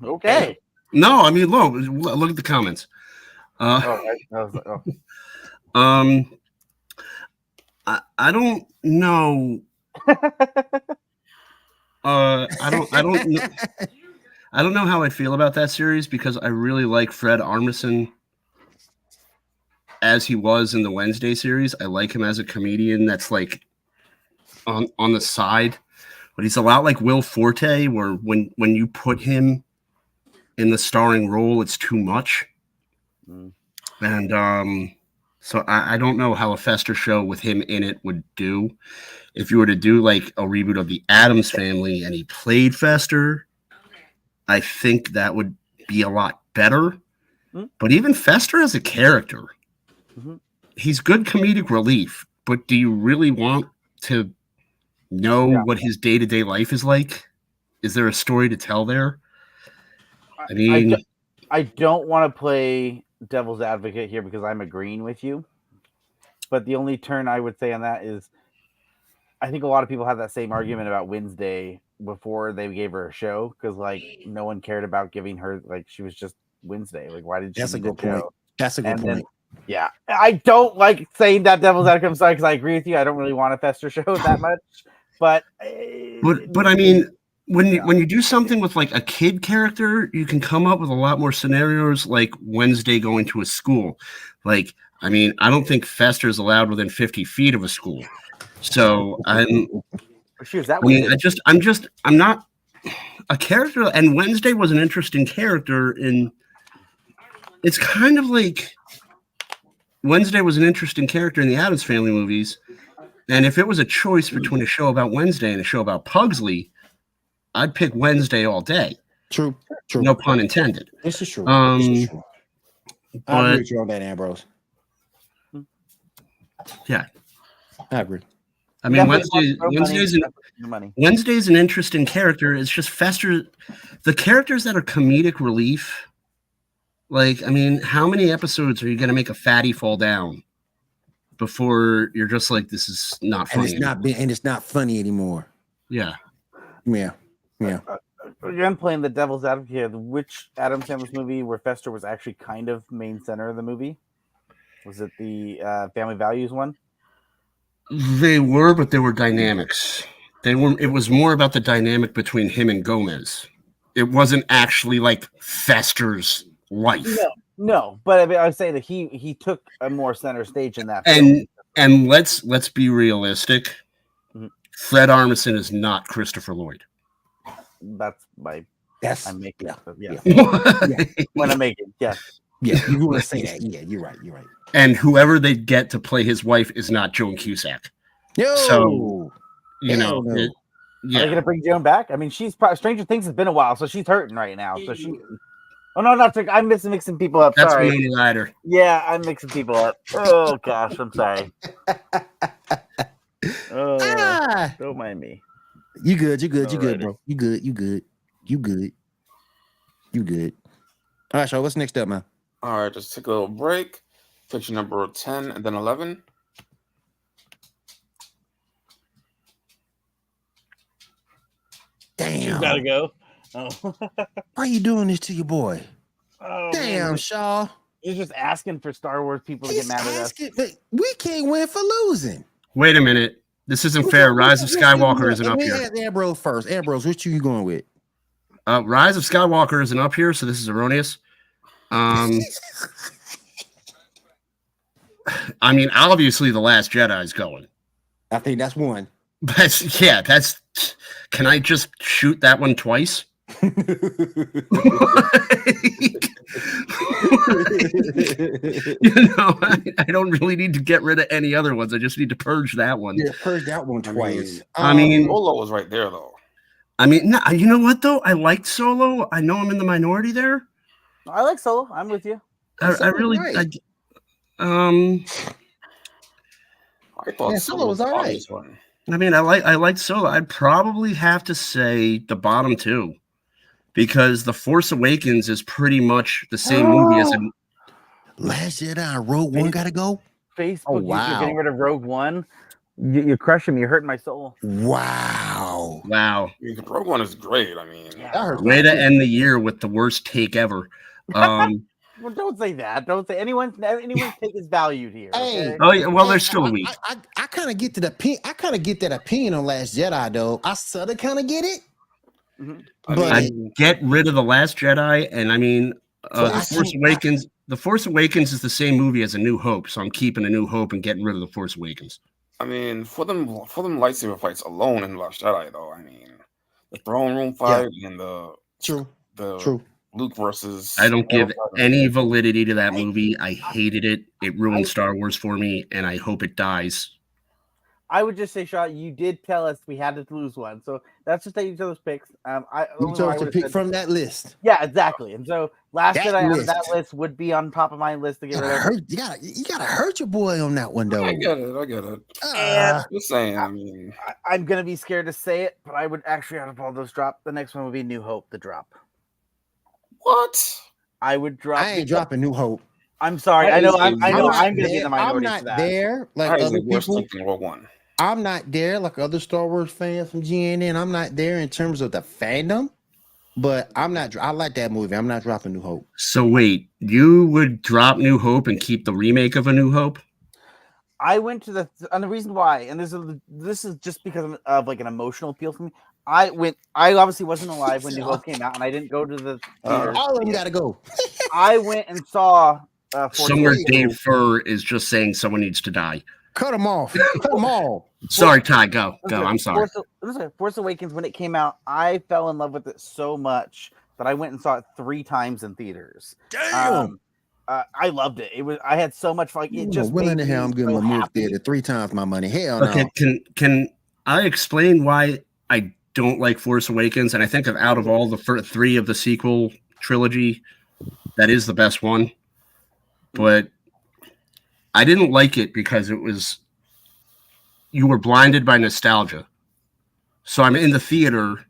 okay. No, I mean, look at the comments. I was like, oh. I don't know. I don't know how I feel about that series because I really like Fred Armisen as he was in the Wednesday series. I like him as a comedian that's like on the side, but he's a lot like Will Forte, where when you put him in the starring role, it's too much. And so I don't know how a Fester show with him in it would do. If you were to do like a reboot of the Addams Family and he played Fester, I think that would be a lot better. But even Fester as a character, he's good comedic relief. But do you really want to know what his day-to-day life is like? Is there a story to tell there? I mean, I don't want to play devil's advocate here because I'm agreeing with you. But the only turn I would say on that is I think a lot of people have that same argument about Wednesday before they gave her a show because like no one cared about giving her like she was just Wednesday. Like why did she? That's a need good a show? point. That's a good point. Then, yeah, I don't like saying that devil's advocate. I'm sorry because I agree with you. I don't really want a Fester show that much, but I mean, when you do something with like a kid character, you can come up with a lot more scenarios. Like Wednesday going to a school. Like, I mean, I don't think Fester is allowed within 50 feet of a school. So I'm not a character. And Wednesday was an interesting character it's kind of like Wednesday was an interesting character in the Addams Family movies. And if it was a choice between a show about Wednesday and a show about Pugsley, I'd pick Wednesday all day. True. No pun intended. This is true. But, I agree with you on that, Ambrose. Yeah. I agree. I mean, Wednesday's an interesting character. It's just Fester. The characters that are comedic relief, like, I mean, how many episodes are you going to make a fatty fall down before you're just like, this is not funny? And it's not funny anymore. Yeah. Again, playing the devil's advocate, which Adam Sandler's movie where Fester was actually kind of main center of the movie? Was it the Family Values one? They were, but there were dynamics. It was more about the dynamic between him and Gomez. It wasn't actually like Fester's life. No. But I mean, I would say that he took a more center stage in that. And let's be realistic. Fred Armisen is not Christopher Lloyd. I'm making. Yeah. When I'm making, yeah. Yeah, you want to say that. Yeah, you're right. And whoever they get to play his wife is not Joan Cusack. So, you know, Are they going to bring Joan back? I mean, she's probably Stranger Things has been a while, so she's hurting right now. So she. Oh no, not I'm mixing people up. That's sorry. Winona Ryder. Yeah, I'm mixing people up. Oh gosh, I'm sorry. Don't mind me. You good, bro. You good. All right, so what's next up, man? All right, just take a little break. Picture number 10 and then 11. Damn. You gotta go. Oh. Why are you doing this to your boy? Oh, damn, man. Shaw. He's just asking for Star Wars people to get mad at us. But we can't win for losing. Wait a minute. This isn't fair. Rise of Skywalker isn't up here. Ambrose first. Ambrose, which you going with? Rise of Skywalker isn't up here, so this is erroneous. I mean, obviously, The Last Jedi is going. I think that's one. That's. Can I just shoot that one twice? You know, I don't really need to get rid of any other ones. I just need to purge that one. Yeah, purge that one twice. I mean, Solo was right there, though. I mean, no, you know what, though? I liked Solo. I know I'm in the minority there. I like Solo. I'm with you. I really... Right. I thought Solo was all right. I mean, I liked Solo. I'd probably have to say the bottom two, because The Force Awakens is pretty much the same movie as Last Jedi and Rogue One gotta go. Facebook, wow. you're getting rid of Rogue One. You're crushing me. You're hurting my soul. Wow. Wow. I mean, the Rogue One is great. I mean, Yeah. That hurts. Way to end the year with the worst take ever. Well, don't say that. Don't say anyone's take is valued here. Hey. Okay? Oh yeah, well, there's still a week. I kind of get to that opinion on Last Jedi, though. I sort of kind of get it. Mhm. But I get rid of the Last Jedi, and I mean, the Force Awakens. The Force Awakens is the same movie as A New Hope, so I'm keeping A New Hope and getting rid of the Force Awakens. I mean, for them lightsaber fights alone in Last Jedi, though. I mean, the throne room fight and the true. Luke versus. I don't give any validity to that movie. I hated it. It ruined Star Wars for me, and I hope it dies. I would just say, Shaw, you did tell us we had to lose one, so that's just each other's picks. You chose to pick from that list. Yeah, exactly. And so Last That Jedi out of list. that list would be on top of my list to get rid of. You gotta hurt your boy on that one, though. I get it. And Just saying. I mean, I'm gonna be scared to say it, but I would actually, out of all those drop, the next one would be New Hope. The drop. what? I would drop. I ain't dropping New Hope. I'm sorry. That I know. is I'm not gonna be the minority I'm for not that. there like That is other the worst people. thing from Rogue One. I'm not there like other Star Wars fans from GNN. I'm not there in terms of the fandom, but I'm not. I like that movie. I'm not dropping New Hope. So wait, you would drop New Hope and keep the remake of A New Hope? I went to and the reason why, and this is just because of like an emotional appeal for me. I obviously wasn't alive when New Hope came out, and I didn't go to the theater. All of them got to go. I went and saw Force Somewhere Awakens. Dave Furr is just saying someone needs to die. Cut them off. Cut them all. Sorry, Ty, go. I'm sorry. Force Awakens, when it came out, I fell in love with it so much that I went and saw it 3 times in theaters. Damn. I loved it. I had so much fun. It just willing made to hell. I'm me giving so my movie happy. theater 3 times my money. Hell no. Okay, can I explain why I don't like Force Awakens? And I think out of all the 3 of the sequel trilogy, that is the best one. But I didn't like it because you were blinded by nostalgia. So I'm in the theater,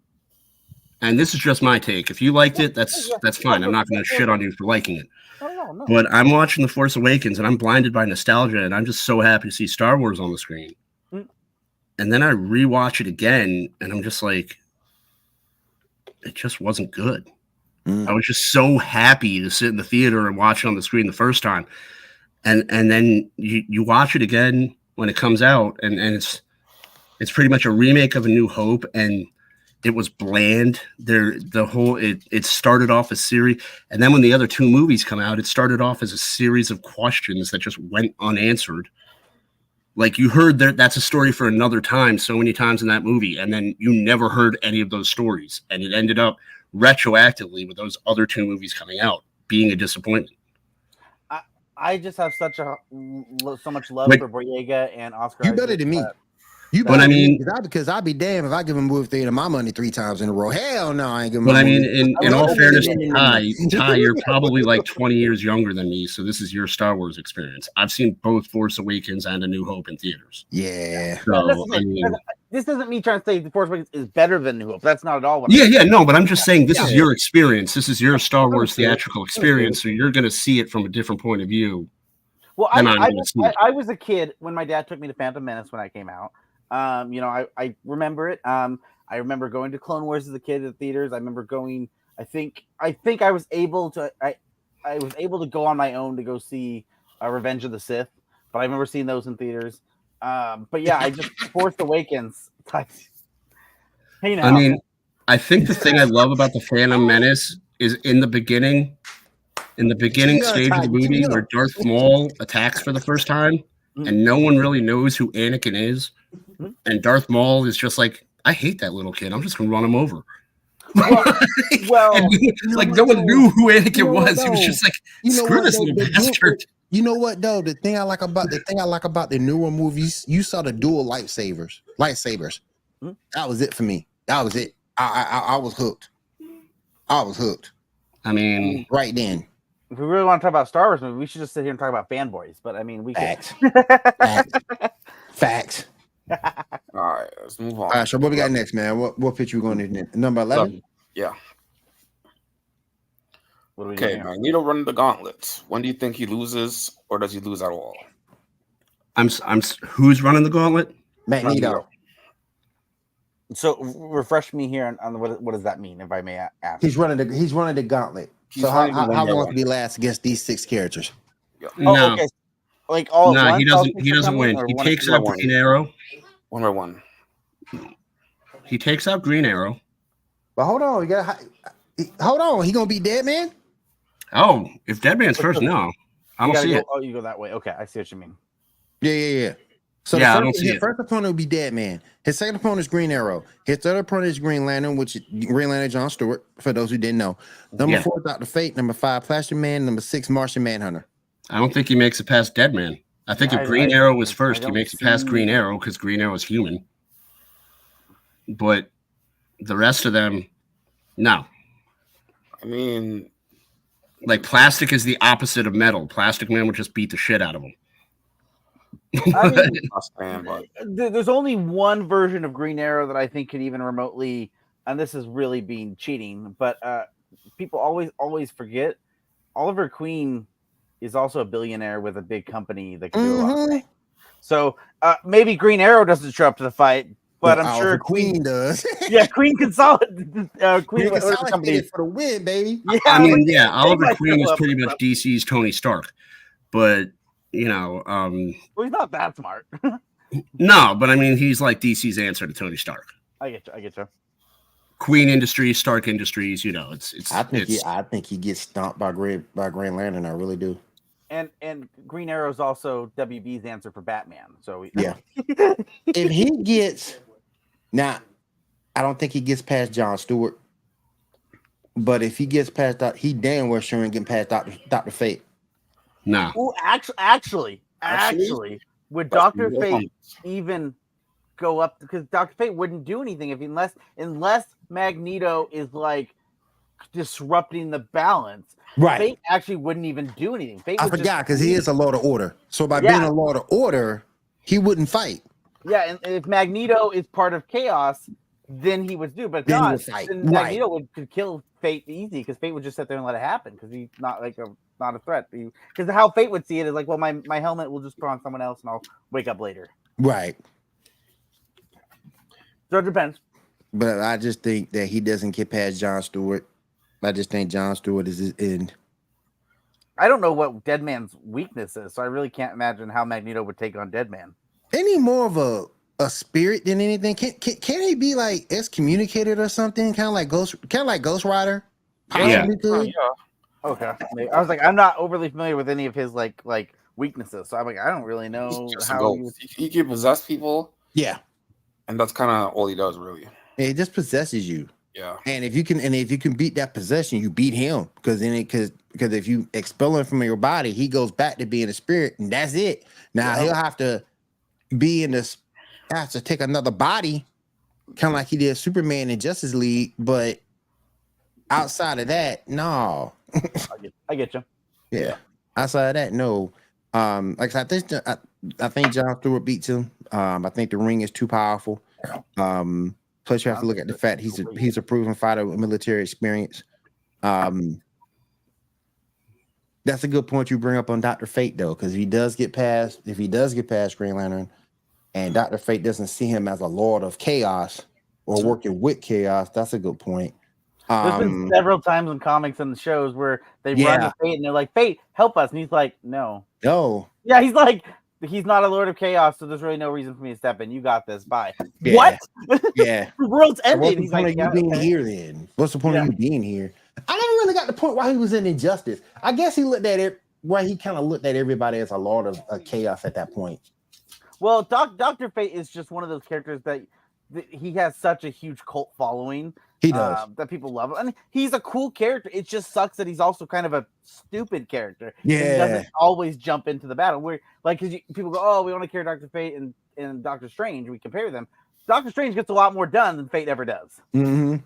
and this is just my take. If you liked it, that's fine. I'm not going to shit on you for liking it. No. But I'm watching The Force Awakens, and I'm blinded by nostalgia, and I'm just so happy to see Star Wars on the screen. And then I rewatch it again, and I'm just like, it just wasn't good. I was just so happy to sit in the theater and watch it on the screen the first time. And then you watch it again when it comes out, and it's pretty much a remake of A New Hope, and it was bland. It started off a series, and then when the other 2 movies come out, it started off as a series of questions that just went unanswered. Like you heard that's a story for another time so many times in that movie, and then you never heard any of those stories, and it ended up retroactively with those other 2 movies coming out being a disappointment. I just have so much love But- for Boyega and Oscar. You better Isaac than me. that- You But I better than me, mean- because I'd be damned if I give a movie theater my money 3 times in a row. Hell no, I ain't giving. But my I mean, movie. in all fairness to Ty, you're probably like 20 years younger than me, so this is your Star Wars experience. I've seen both Force Awakens and A New Hope in theaters. Yeah. So, Listen, I mean, this isn't me trying to say The Force Awakens is better than New Hope. That's not at all what no, but I'm just saying this is your experience. This is your Star Wars theatrical experience, so you're going to see it from a different point of view. Well, than I'm gonna see it. I was a kid when my dad took me to Phantom Menace when I came out. I remember it. I remember going to Clone Wars as a kid at the theaters. I remember going. I think I was able to. I was able to go on my own to go see Revenge of the Sith, but I remember seeing those in theaters. But yeah, I just Force Awakens. You know, I mean, I think the thing I love about the Phantom Menace is in the beginning stage of the movie where Darth Maul attacks for the first time, and no one really knows who Anakin is, and Darth Maul is just like, I hate that little kid. I'm just gonna run him over. well, And no one knew who Anakin was. He was just like, screw this little bastard. You know what though? The thing I like about the newer movies, you saw the dual lightsabers. That was it for me. That was it. I was hooked. I mean, Right then. if we really want to talk about Star Wars movies, we should just sit here and talk about fanboys. But I mean, we can. Facts. All right, let's move on. All right, so what we got next, man? What pitch we going to next? Number 11? Yeah. What are we Okay, doing here? Magneto running the gauntlet. When do you think he loses, or does he lose at all? Who's running the gauntlet? Magneto. So refresh me here on what does that mean, if I may ask? He's running the gauntlet. He's So running the how one-by-one. long can he last against these 6 characters? No, Okay. Like all at no, once, he all doesn't. 6 He are doesn't coming, win. or He one at takes a out time? Green Arrow. One by one. He takes out Green Arrow. But hold on, hold on. He gonna be dead, man. Oh, if Deadman's first, no, I You don't gotta see go, it. Oh, you go that way. Okay, I see what you mean. Yeah. So Yeah, I the don't first, see his it. first opponent will be Deadman. His second opponent is Green Arrow. His third opponent is Green Lantern, which is Green Lantern John Stewart, for those who didn't know. Number Yeah. 4, Dr. Fate. Number 5, Plastic Man. Number 6, Martian Manhunter. I don't think he makes it past Deadman. I think I- if Green I- Arrow was I first, he don't makes it past see- Green Arrow because Green Arrow is human. But the rest of them, no. I mean, Like Plastic is the opposite of Metal. Plastic Man would just beat the shit out of him. I mean, last man, but there's only one version of Green Arrow that I think could even remotely, and this is really being cheating, but people always forget Oliver Queen is also a billionaire with a big company that can do a lot of things. So maybe Green Arrow doesn't show up to the fight, but I'm Oliver sure Queen does. Yeah, Queen Consolidate. Queen Whatever company. consolidated for the win, baby. Yeah, I but mean, they Oliver might Queen show is up pretty with much DC's Tony Stark. But, well, he's not that smart. no, but I mean, he's like DC's answer to Tony Stark. I get you. Queen Industries, Stark Industries, it's. I think he gets stomped by Green Lantern. I really do. And Green Arrow's also WB's answer for Batman. So Yeah. If he gets now, I don't think he gets past John Stewart. But if he gets past that, he damn well sure ain't getting past Dr. Fate. No. Ooh, actually, would Dr. Fate even go up? Because Dr. Fate wouldn't do anything unless Magneto is like disrupting the balance. Right. Fate actually wouldn't even do anything. Fate I would forgot because he is a Lord of Order. So by Yeah. being a Lord of Order, he wouldn't fight. Yeah, and if Magneto is part of Chaos, then he would do. But Then he not, would fight. then Right. Magneto could kill Fate easy because Fate would just sit there and let it happen because he's not like not a threat. Because how Fate would see it is like, well, my helmet will just put on someone else and I'll wake up later. Right. So it depends. But I just think that he doesn't get past John Stewart. I just think John Stewart is his end. I don't know what Deadman's weakness is, so I really can't imagine how Magneto would take on Deadman. Ain't he more of a spirit than anything? Can he be like excommunicated or something? Kind of like Ghost Rider? Possibly could. yeah. Okay. I was like, I'm not overly familiar with any of his like weaknesses, so I'm like, I don't really know He's just a how. ghost. He can possess people, Yeah. and that's kind of all he does, really. It just possesses you. Yeah. And if you can beat that possession, you beat him. Because if you expel him from your body, he goes back to being a spirit, and that's it. Now he'll have to be in this, have to take another body, kind of like he did Superman in Justice League. But outside of that, no. I get you. Yeah. Outside of that, no. Like I think John Stewart beats him. I think the ring is too powerful. Plus, you have to look at the fact he's a proven fighter with military experience. That's a good point you bring up on Dr. Fate, though, because if he does get past Green Lantern, and Dr. Fate doesn't see him as a Lord of Chaos or working with Chaos, that's a good point. There's been several times in comics and the shows where they run to Fate and they're like, Fate, help us. And he's like, no. Yeah, he's like, he's not a Lord of Chaos, so there's really no reason for me to step in. You got this. Bye. Yeah. What? Yeah. The world's What's ending. the He's point like, of you being here then? What's the point of you being here? I never really got the point why he was in Injustice. I guess he looked at it why he kind of looked at everybody as a Lord of Chaos at that point. Well, Dr. Fate is just one of those characters that he has such a huge cult following. He does. That people love him. And he's a cool character. It just sucks that he's also kind of a stupid character. Yeah. He doesn't always jump into the battle. Where like because people go, oh, we want to carry Dr. Fate and Doctor Strange. We compare them. Doctor Strange gets a lot more done than Fate ever does. Mm-hmm.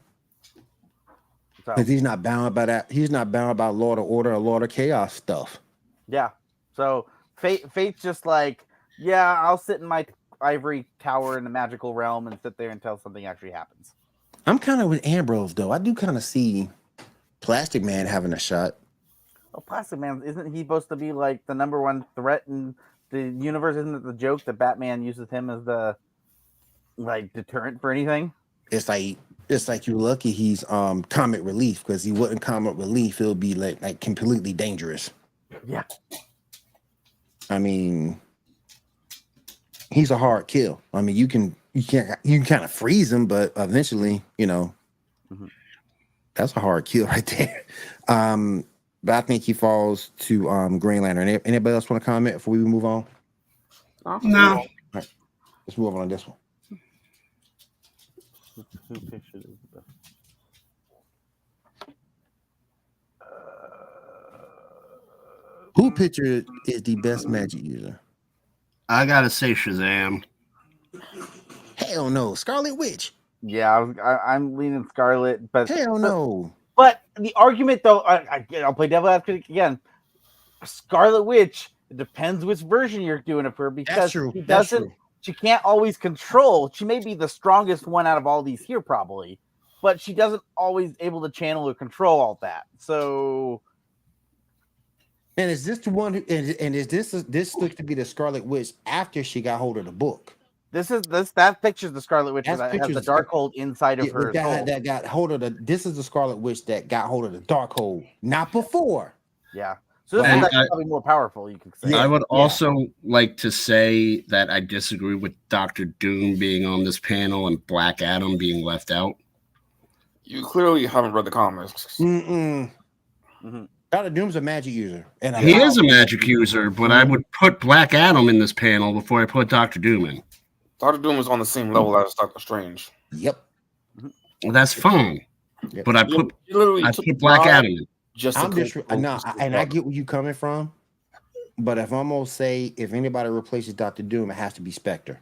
So, Because he's not bound by that. He's not bound by Lord of Order or Lord of Chaos stuff. yeah. So Fate's just like, yeah, I'll sit in my ivory tower in the magical realm and sit there until something actually happens. I'm kind of with Ambrose, though. I do kind of see Plastic Man having a shot. Well, Plastic Man, isn't he supposed to be like the number one threat in the universe isn't it the joke that Batman uses him as the like deterrent for anything? It's like you're lucky he's comic relief, because he wasn't comic relief, it'll be like completely dangerous. Yeah. I mean, he's a hard kill. I mean, you can kind of freeze him, but eventually, that's a hard kill right there. But I think he falls to Green Lantern. Anybody else want to comment before we move on? No. All right, let's move on this one. Who pictured is the best? Who picture is the best magic user? I gotta say Shazam. Hell no, Scarlet Witch. Yeah, I'm leaning Scarlet, but Hell no. But the argument, though, I'll play devil advocate again. Scarlet Witch, it depends which version you're doing it for, because That's true. she That's doesn't. true. She can't always control. She may be the strongest one out of all these here, probably, but she doesn't always able to channel or control all that. So, And is this the one who, and is this looks to be the Scarlet Witch after she got hold of the book? that picture's the Scarlet Witch that has the dark hold inside of her. That got hold of this is the Scarlet Witch that got hold of the dark hold, not before. Yeah. So this And is actually probably more powerful, you could say. I would also like to say that I disagree with Dr. Doom being on this panel and Black Adam being left out. You clearly haven't read the comics. Dr. Doom's a magic user, and He is a magic user, but I would put Black Adam in this panel before I put Dr. Doom in. Dr. Doom is on the same level as Doctor Strange. Yep. Well, that's fine, Yep. but I put Black Adam in. I get where you're coming from, but if I'm gonna say if anybody replaces Dr. Doom, it has to be Spectre.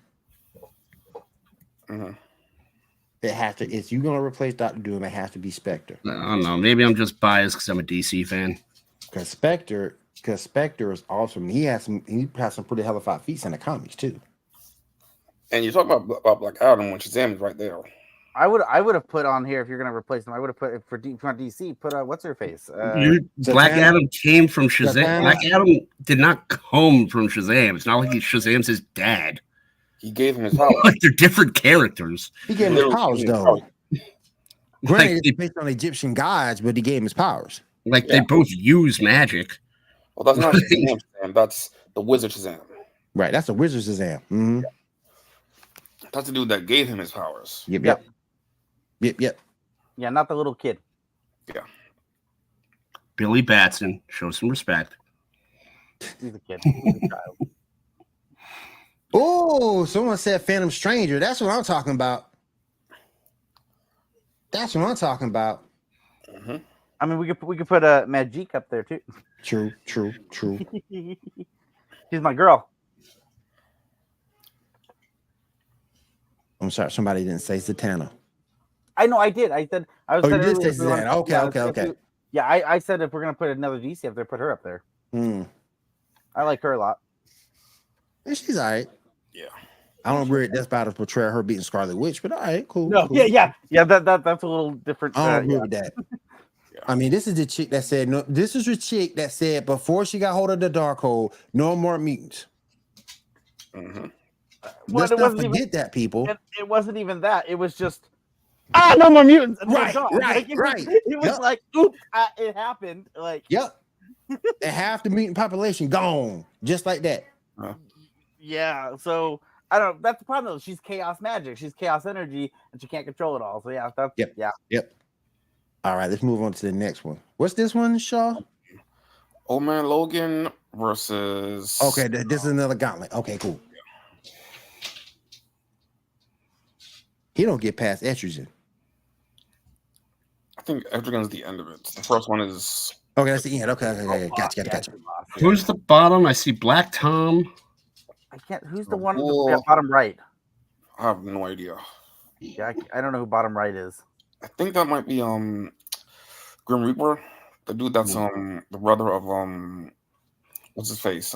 It has to. If you're gonna replace Dr. Doom, it has to be Spectre. I don't know. Maybe I'm just biased because I'm a DC fan. Because Spectre is awesome. He has some pretty hellified feats in the comics too. And you talk about Black Adam when Shazam is right there. I would have put on here, if you're going to replace him, I would have put for DC. Put what's her face? Black Adam came from Shazam. Black Adam did not come from Shazam. It's not like Shazam's his dad. He gave him his power. Like they're different characters. He gave him his powers though. Granted, it's based on Egyptian gods, but he gave him his powers. Like they both use magic. Well, that's not Shazam. That's the Wizard Shazam. Right, that's the Wizard Shazam. Mm-hmm. That's the dude that gave him his powers. Yep. Yeah, not the little kid. Yeah. Billy Batson, show some respect. He's a kid. He's a child. Oh, someone said Phantom Stranger. That's what I'm talking about. Mm-hmm. I mean, we could put a Magic up there too. True. She's my girl. I'm sorry, somebody didn't say Zatanna. I know, I did. I said I was. Oh, you did say Zatanna. Okay. Yeah, I said if we're gonna put another DC up there, put her up there. I like her a lot. And she's all right. Yeah. I don't agree that's about to portray her beating Scarlet Witch, but all right, cool. No, cool. yeah. That's a little different. I don't agree with that. I mean, this is the chick that said no. This is the chick that said before she got hold of the Darkhold, no more mutants. Mm-hmm. Let's not forget that, people. It wasn't even that. It was just no more mutants. Right. It was like, oops, it happened. Like, yep. And half the mutant population gone, just like that. Yeah. So I don't know. That's the problem, though. She's chaos magic. She's chaos energy, and she can't control it all. So yeah, Yep. All right, let's move on to the next one. What's this one, Shaw? Old Man Logan versus. Okay, this is another gauntlet. Okay, cool. He don't get past estrogen. I think Etrigan's the end of it. The first one is. Okay, that's the end. Okay. Gotcha. Who's the bottom? I see Black Tom. I can't. Who's the one bottom right? I have no idea. Yeah, I don't know who bottom right is. I think that might be Grim Reaper, the dude that's the brother of what's his face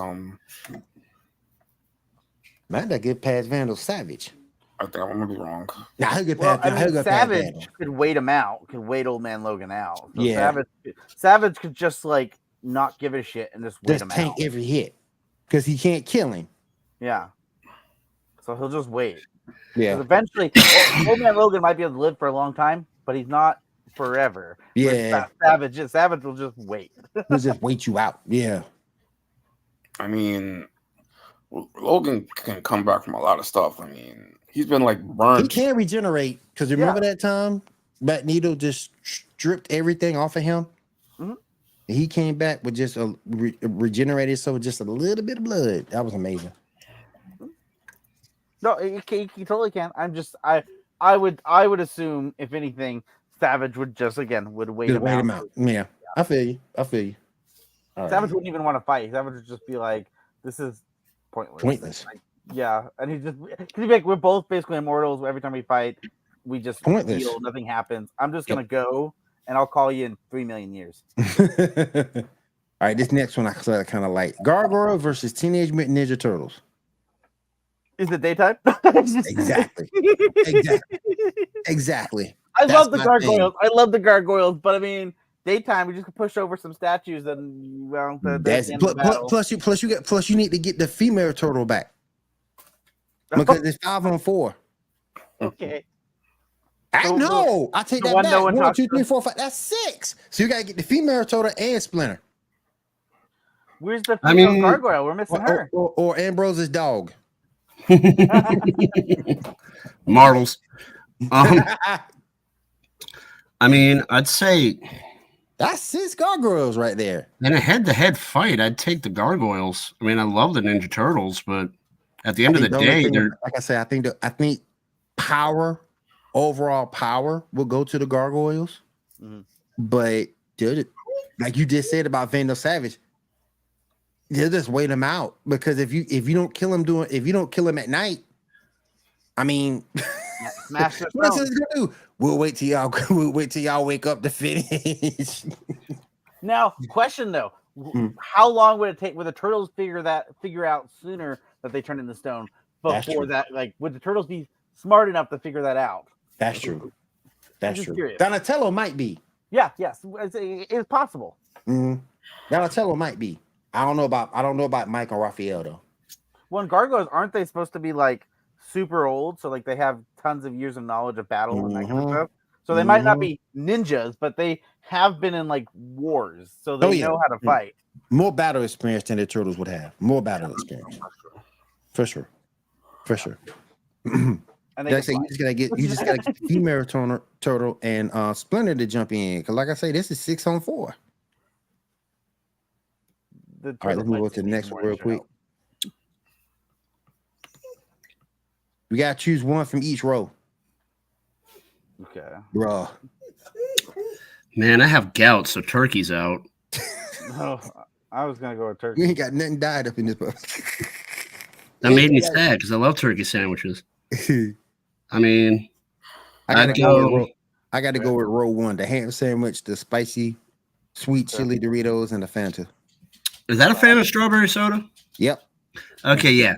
Might not get past Vandal Savage. I think I'm gonna be wrong. Nah, he'll get past. Savage could wait him out. Could wait Old Man Logan out. So yeah, Savage could just like not give a shit and just wait him tank out. every hit. because he can't kill him. Yeah. So he'll just wait. Yeah. 'Cause eventually, Old Man Logan might be able to live for a long time, but he's not forever. Yeah. Savage will just wait. He'll just wait you out. Yeah. I mean, Logan can come back from a lot of stuff. I mean, he's been like burned. He can regenerate because remember that time Magneto just stripped everything off of him. Mhm. And he came back with just a regenerated, so just a little bit of blood. That was amazing. No, he totally can. I would assume if anything, Savage would just wait him out. Yeah, I feel you. All Savage right. wouldn't even want to fight. Savage would just be like, "This is pointless." Like, yeah, and he'd be like, "We're both basically immortals. Every time we fight, we just Pointless. heal. Nothing happens. I'm just gonna go, and I'll call you in 3 million years." All right, this next one I kind of like Gargoyle versus Teenage Mutant Ninja Turtles. Is it daytime? Exactly. I That's love the my gargoyles. I love the gargoyles, but I mean, daytime we just push over some statues and well, that's the end of the battle. Plus you need to get the female turtle back because it's 5-on-4. Okay. I know. I take the that one back. no one 1, talks 2, 3, to. 4, 5. That's 6. So you gotta get the female turtle and Splinter. Where's the I female mean- gargoyle? We're missing her. Or Ambrose's dog. Martles. I mean, I'd say That's 6 gargoyles right there. in a head-to-head fight, I'd take the gargoyles. I mean, I love the Ninja Turtles, but at the end of the only day, thing- they're like I said, I think overall power will go to the gargoyles. Mhm. But dude, like you just said about Vandal Savage, they'll just wait him out because if you don't kill him at night, I mean, Smash the what else throne. is he gonna do? We'll wait till y'all wake up to finish. Now, question though, Hmm. how long would it take? Would the turtles figure out sooner that they turn into stone? That's Before true. that, like, would the turtles be smart enough to figure that out? That's true. That's just true. curious. Donatello might be. Yeah, yes, it's possible. Mhm. Donatello might be. I don't know about Mike and Raphael though. Well, and gargoyles aren't they supposed to be like super old? So like they have tons of years of knowledge of battle and that kind of Mhm. stuff. So they might not be ninjas, but they have been in like wars, so they Oh, yeah. know how to fight. More battle experience than the turtles would have. More battle experience. For sure. And they Like I say, can you just gotta get the female turtle and Splinter to jump in. Cause like I say, this is 6-on-4. fly. The All right, turtles let's move might on to the see next more one real than quick. We gotta choose one from each row. Okay. Bruh. man, I have gout, so turkey's out. No, I was gonna go with turkey. You ain't got nothing died up in this book. That made me sad because I love turkey sandwiches. I mean, I gotta I'd go with row 1, the ham sandwich, the spicy sweet chili Doritos, and the Fanta. is that a fan of strawberry soda? Yep. Okay, yeah.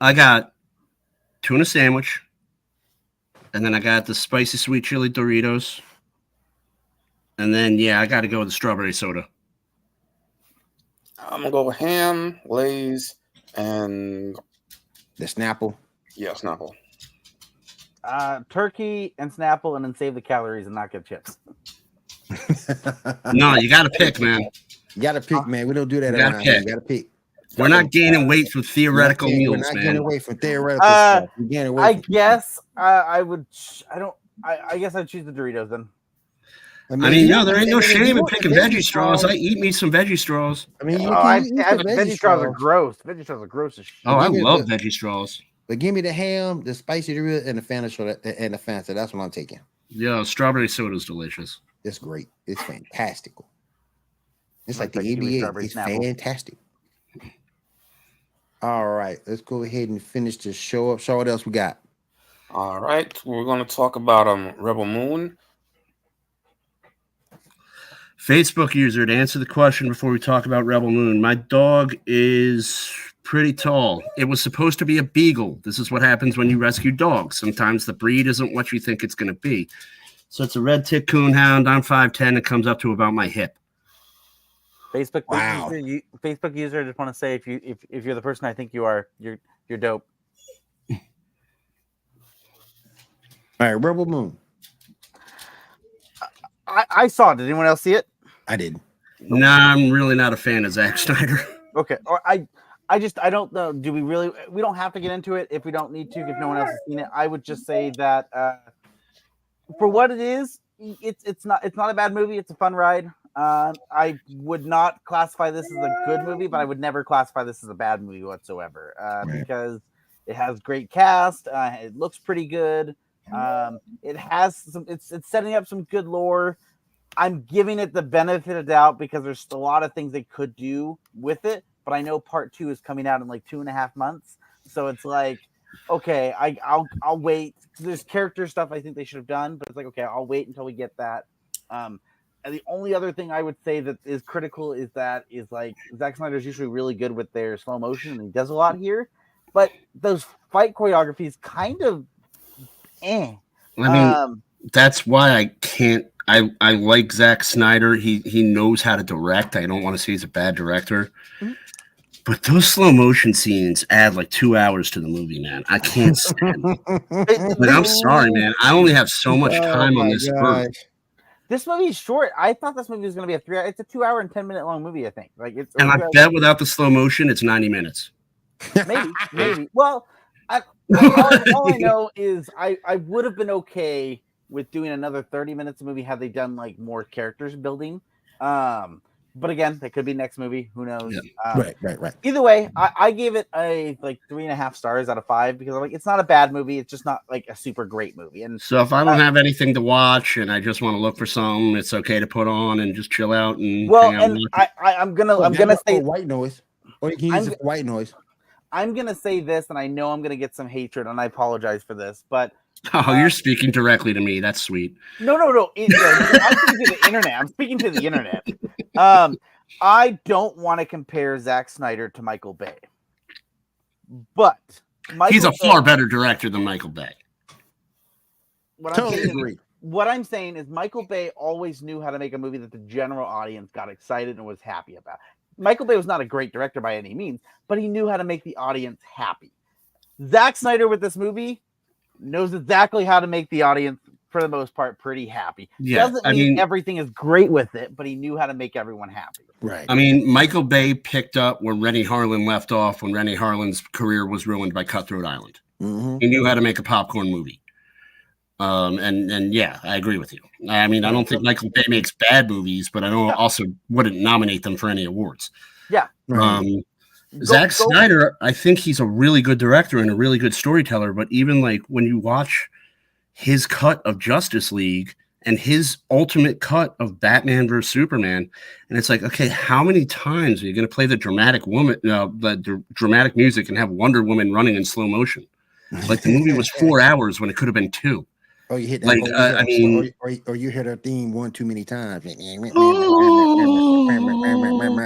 I got tuna sandwich, and then I got the spicy sweet chili Doritos, and then I got to go with the strawberry soda. I'm gonna go ham, Lay's, and The Snapple. Snapple. Turkey and Snapple, and then save the calories and not get chips. No, you got to pick, man. You gotta pick, man. We don't do that You gotta around here. pick. You gotta pick. We're not gaining weight for theoretical We're meals, not getting man. away from theoretical stuff. We're getting away I from guess I would. I guess I'd choose the Doritos then. I mean, no, there ain't no if you shame in want the picking veggie straws. I eat me some veggie straws. I mean, Veggie straws are gross. Veggie straws are gross as shit. Oh, I give me love the- veggie straws. But give me the ham, the spicy Dorito, and the Fanta. That's what I'm taking. Yeah, strawberry soda is delicious. It's great. It's fantastical. It's Like like the the kiwi ABA. strawberry It's Snapple. fantastic. All right, let's go ahead and finish the show up. Show what else we got. All right, we're gonna talk about Rebel Moon. Facebook user, to answer the question before we talk about Rebel Moon, my dog is pretty tall. It was supposed to be a beagle. This is what happens when you rescue dogs. Sometimes the breed isn't what you think it's going to be. So it's a red tick coon hound. I'm 5'10". It comes up to about my hip. Facebook Wow. Facebook user. I just want to say if you're the person I think you are, you're dope. All right, Rebel Moon. I saw it. Did anyone else see it? I didn't. Nah, I'm really not a fan of Zack Snyder. Okay. Or I don't know. Do we really? We don't have to get into it if we don't need to. If no one else has seen it, I would just say that for what it is, it's not a bad movie. It's a fun ride. I would not classify this as a good movie, but I would never classify this as a bad movie whatsoever because it has great cast. It looks pretty good. It has some. It's setting up some good lore. I'm giving it the benefit of doubt because there's a lot of things they could do with it, but I know part 2 is coming out in like 2.5 months, so it's like, okay, I'll wait. There's character stuff I think they should have done, but it's like, okay, I'll wait until we get that. And the only other thing I would say that is critical is like Zack Snyder's usually really good with their slow motion, and he does a lot here, but those fight choreographies kind of, I mean, that's why I can't. I like Zack Snyder. He knows how to direct. I don't want to say he's a bad director. Mm-hmm. But those slow motion scenes add like 2 hours to the movie, man. I can't stand it. Like, I'm sorry, man. I only have so much time on this earth. This movie is short. I thought this movie was going to be a 3 hour. It's a 2 hour and 10-minute long movie, I think. Like it's. And I bet without the slow motion, it's 90 minutes. Maybe. Well, all I know is I would have been okay with doing another 30 minutes of movie had they done like more characters building. But again, that could be next movie. Who knows? Yeah. Right. Either way, I gave it a like 3.5 stars out of 5 because I'm like, it's not a bad movie. It's just not like a super great movie. And so if I don't have anything to watch and I just want to look for something, it's okay to put on and just chill out and I'm gonna say white noise, or you can use it for white noise. I'm gonna say this, and I know I'm gonna get some hatred, and I apologize for this, but you're speaking directly to me. That's sweet. No. I'm speaking to the internet. I'm speaking to the internet. I don't want to compare Zack Snyder to Michael Bay, but he's a far better director than Michael Bay. What I'm saying is Michael Bay always knew how to make a movie that the general audience got excited and was happy about. Michael Bay was not a great director by any means, but he knew how to make the audience happy. Zack Snyder with this movie knows exactly how to make the audience, for the most part, pretty happy. Yeah, Doesn't mean everything is great with it, but he knew how to make everyone happy. Right. I mean, Michael Bay picked up where Rennie Harlin left off when Rennie Harlin's career was ruined by Cutthroat Island. Mm-hmm. He knew how to make a popcorn movie. And yeah, I agree with you. I mean, I don't think Michael Bay makes bad movies, but I don't also wouldn't nominate them for any awards. Yeah. Zack Snyder, I think he's a really good director and a really good storyteller, but even like when you watch his cut of Justice League and his ultimate cut of Batman versus Superman, and it's like, okay, how many times are you going to play the dramatic dramatic music and have Wonder Woman running in slow motion? Like the movie was 4 hours when it could have been 2. Oh, you hit that. Like, I mean, or you heard our theme one too many times.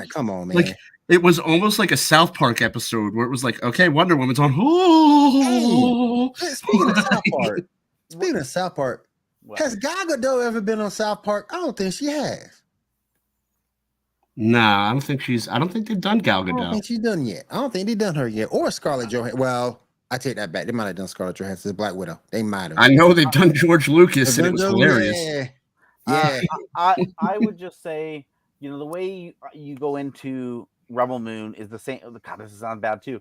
Come on, man. Like, it was almost like a South Park episode where it was like, okay, Wonder Woman's on. Hey, speaking of South Park, has Gal Gadot ever been on South Park? I don't think she has. Nah, I don't think they've done Gal Gadot. I don't think she's done yet. I don't think they've done her yet. Or Scarlett Johansson. Well, I take that back. They might have done Scarlett Johansson as Black Widow. They might have. I know they've done George Lucas, and it was hilarious. Yeah. I would just say, the way you go into Rebel Moon is the same. God, this sounds bad too.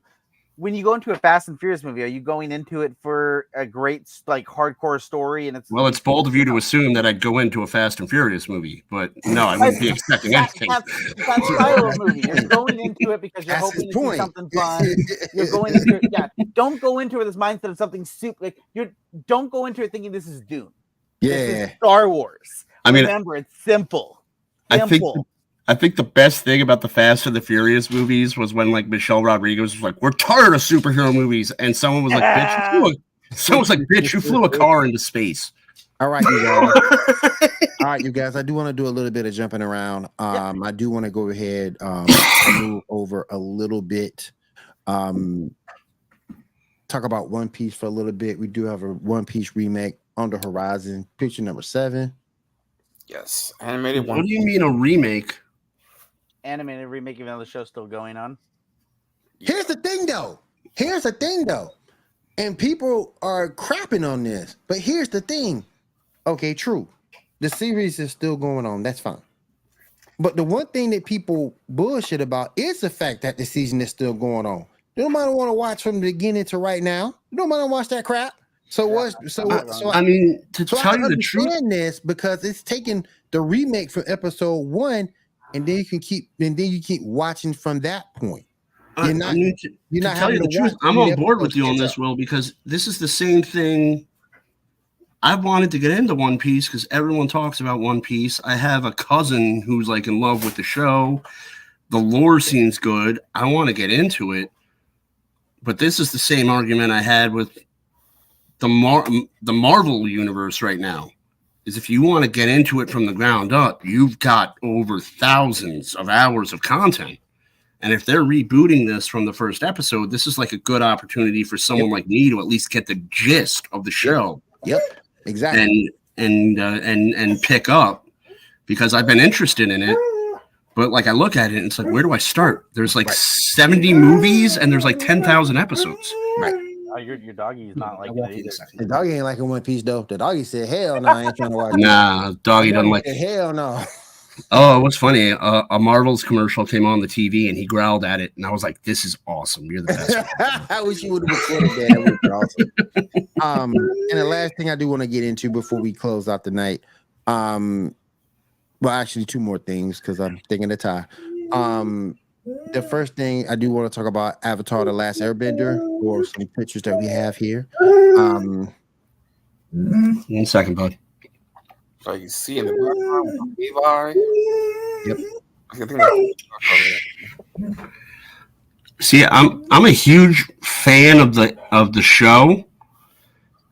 When you go into a Fast and Furious movie, are you going into it for a great, like, hardcore story? And it's bold of you to assume that I'd go into a Fast and Furious movie, but no, I wouldn't be expecting anything. That's style of movie. You're going into it because you're hoping to see something fun. You're going into it, don't go into it with this mindset of something super. Like, don't go into it thinking this is Dune. This is Star Wars. I mean, remember, it's simple. I think the best thing about the Fast and the Furious movies was when, like, Michelle Rodriguez was like, "We're tired of superhero movies," and someone was like, "Bitch, you flew a car into space." All right, you guys. You guys. I do want to do a little bit of jumping around. I do want to go ahead move over a little bit. Talk about One Piece for a little bit. We do have a One Piece remake on the horizon. Picture number 7. Yes, animated One. What do you mean a remake? animated remake of the show still going on. Here's the thing, though. And people are crapping on this. But here's the thing. Okay, true. The series is still going on. That's fine. But the one thing that people bullshit about is the fact that the season is still going on. Nobody want to watch from the beginning to right now. Nobody want to watch that crap. So what's I mean, to tell you the truth, this because it's taking the remake from episode 1, and then you keep watching from that point. You're not tell you the truth. I'm on board with you on this, Will, because this is the same thing. I wanted to get into One Piece because everyone talks about One Piece. I have a cousin who's like in love with the show. The lore seems good. I want to get into it. But this is the same argument I had with the Marvel universe right now. Is if you want to get into it from the ground up, you've got over thousands of hours of content. And if they're rebooting this from the first episode, this is like a good opportunity for someone like me to at least get the gist of the show. Yep, exactly. And pick up, because I've been interested in it. But like I look at it and it's like, where do I start? There's like 70 movies and there's like 10,000 episodes. Right. Your doggy is not like it either. The doggy ain't liking One Piece though. The doggy said, "Hell no, I ain't trying to watch." Nah, doggy doesn't like it. Hell no. Oh, what's funny? A Marvel's commercial came on the TV and he growled at it, and I was like, "This is awesome! You're the best." I wish you would have recorded that. That would be awesome. And the last thing I do want to get into before we close out the night, well, actually, two more things because I'm thinking of tie. The first thing I do want to talk about Avatar: The Last Airbender, or some pictures that we have here. 1 second, bud. So you see in the background, Levi. Yep. See, I'm a huge fan of the show,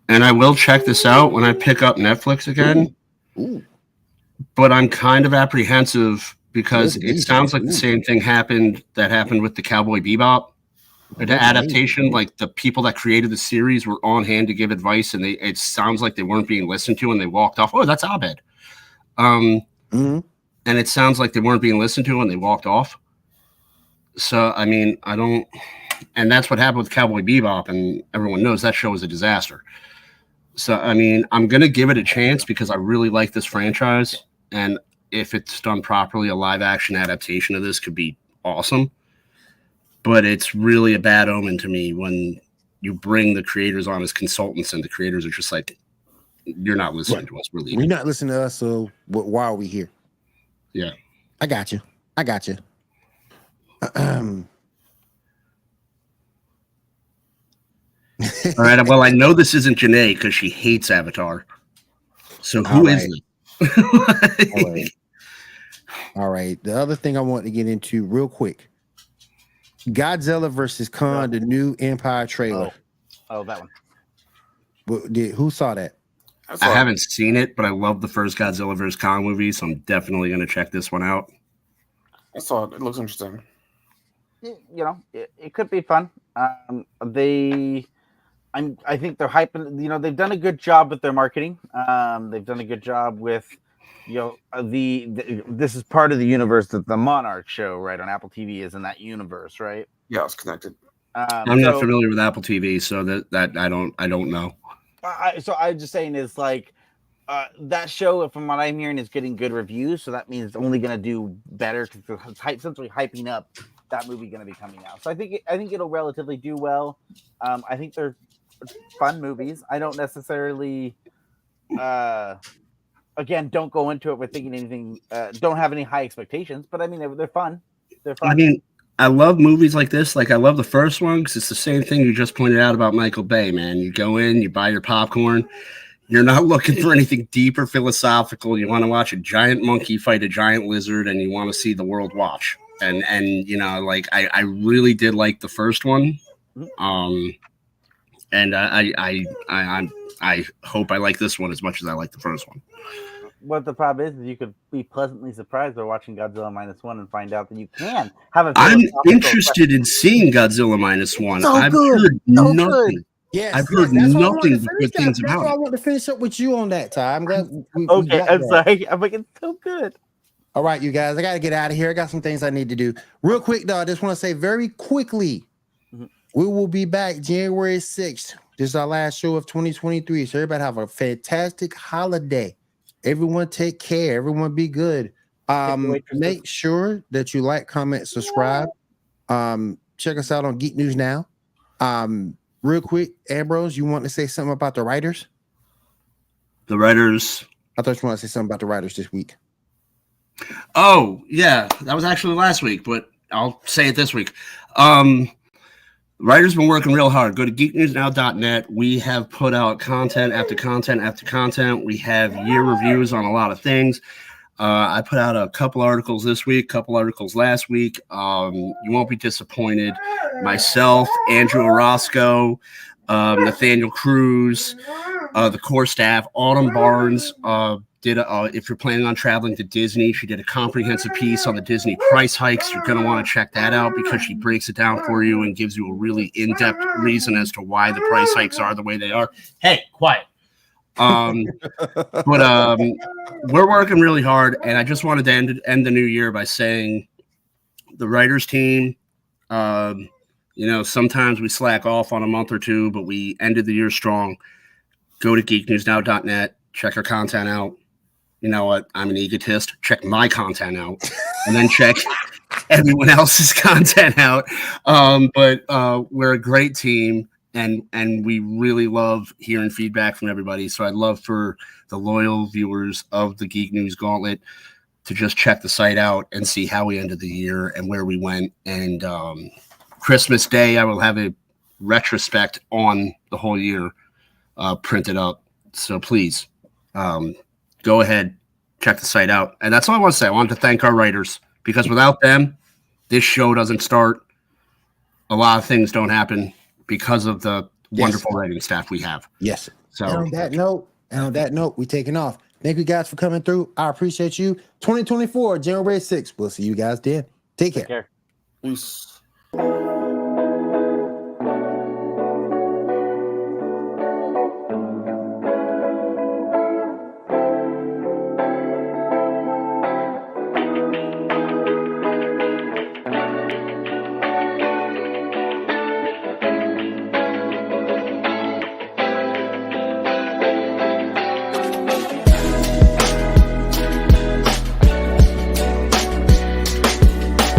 and I will check this out when I pick up Netflix again. Ooh. But I'm kind of apprehensive because it sounds like the same thing happened with the Cowboy Bebop. The adaptation, like the people that created the series were on hand to give advice, and it sounds like they weren't being listened to, and they walked off. Oh, that's Abed. And it sounds like they weren't being listened to, and they walked off. So, I mean, and that's what happened with Cowboy Bebop, and everyone knows that show was a disaster. So, I mean, I'm going to give it a chance because I really like this franchise, and if it's done properly, a live action adaptation of this could be awesome. But it's really a bad omen to me when you bring the creators on as consultants and the creators are just like, you're not listening to us. We're leaving. You're not listening to us, so why are we here? Yeah. I got you. All right. Well, I know this isn't Janae because she hates Avatar. So who is it? All right. The other thing I want to get into real quick. Godzilla versus Kong, the new Empire trailer. Oh, that one. Who saw that? I haven't seen it, but I love the first Godzilla vs. Kong movie, so I'm definitely going to check this one out. I saw it. It looks interesting. You know, it could be fun. I think they're hyping. You know, they've done a good job with their marketing. They've done a good job with, you know, this is part of the universe that the Monarch show, right, on Apple TV is in that universe, right? Yeah, it's connected. I'm not familiar with Apple TV, so that I don't know. So I'm just saying is like that show, from what I'm hearing, is getting good reviews. So that means it's only going to do better because it's essentially hyping up that movie going to be coming out. So I think it'll relatively do well. I think they're fun movies. I don't necessarily. Again, don't go into it with thinking anything. Don't have any high expectations, but I mean they're fun. They're fun. I mean, I love movies like this. Like I love the first one because it's the same thing you just pointed out about Michael Bay. Man, you go in, you buy your popcorn. You're not looking for anything deep or philosophical. You want to watch a giant monkey fight a giant lizard, and you want to see the world watch. And you know, like I really did like the first one. And I hope I like this one as much as I like the first one. What the problem is you could be pleasantly surprised by watching Godzilla -1 and find out that you can have a. I'm interested in seeing Godzilla -1. So I've heard nothing. Yes, I've heard nothing but good things about it. I want to finish up with you on that, Ty. I'm glad. Okay, I'm sorry. I'm like, it's so good. All right, you guys, I got to get out of here. I got some things I need to do. Real quick, though, I just want to say very quickly, we will be back January 6th. This is our last show of 2023. So everybody have a fantastic holiday. Everyone take care. Everyone be good. Make sure that you like, comment, subscribe. Check us out on Geek News Now. Real quick, Ambrose, you want to say something about the writers? The writers. I thought you wanted to say something about the writers this week. Oh, yeah. That was actually last week, but I'll say it this week. Writers been working real hard. Go to geeknewsnow.net. We have put out content after content after content. We have year reviews on a lot of things. I put out a couple articles this week, couple articles last week. You won't be disappointed. Myself, Andrew Orozco, Nathaniel Cruz, the core staff, Autumn Barnes did. If you're planning on traveling to Disney, she did a comprehensive piece on the Disney price hikes. You're going to want to check that out because she breaks it down for you and gives you a really in-depth reason as to why the price hikes are the way they are. Hey, quiet. But we're working really hard, and I just wanted to end the new year by saying the writers team, sometimes we slack off on a month or two, but we ended the year strong. Go to geeknewsnow.net, check our content out. You know what? I'm an egotist. Check my content out, and then check everyone else's content out. But we're a great team. And we really love hearing feedback from everybody. So I'd love for the loyal viewers of the Geek News Gauntlet to just check the site out and see how we ended the year and where we went. And Christmas Day, I will have a retrospect on the whole year printed up. So please go ahead, check the site out. And that's all I want to say. I wanted to thank our writers because without them, this show doesn't start. A lot of things don't happen because of the wonderful writing staff we have. Yes. So and on that note, we're taking off. Thank you guys for coming through. I appreciate you. 2024, January 6th. We'll see you guys then. Take care. Peace.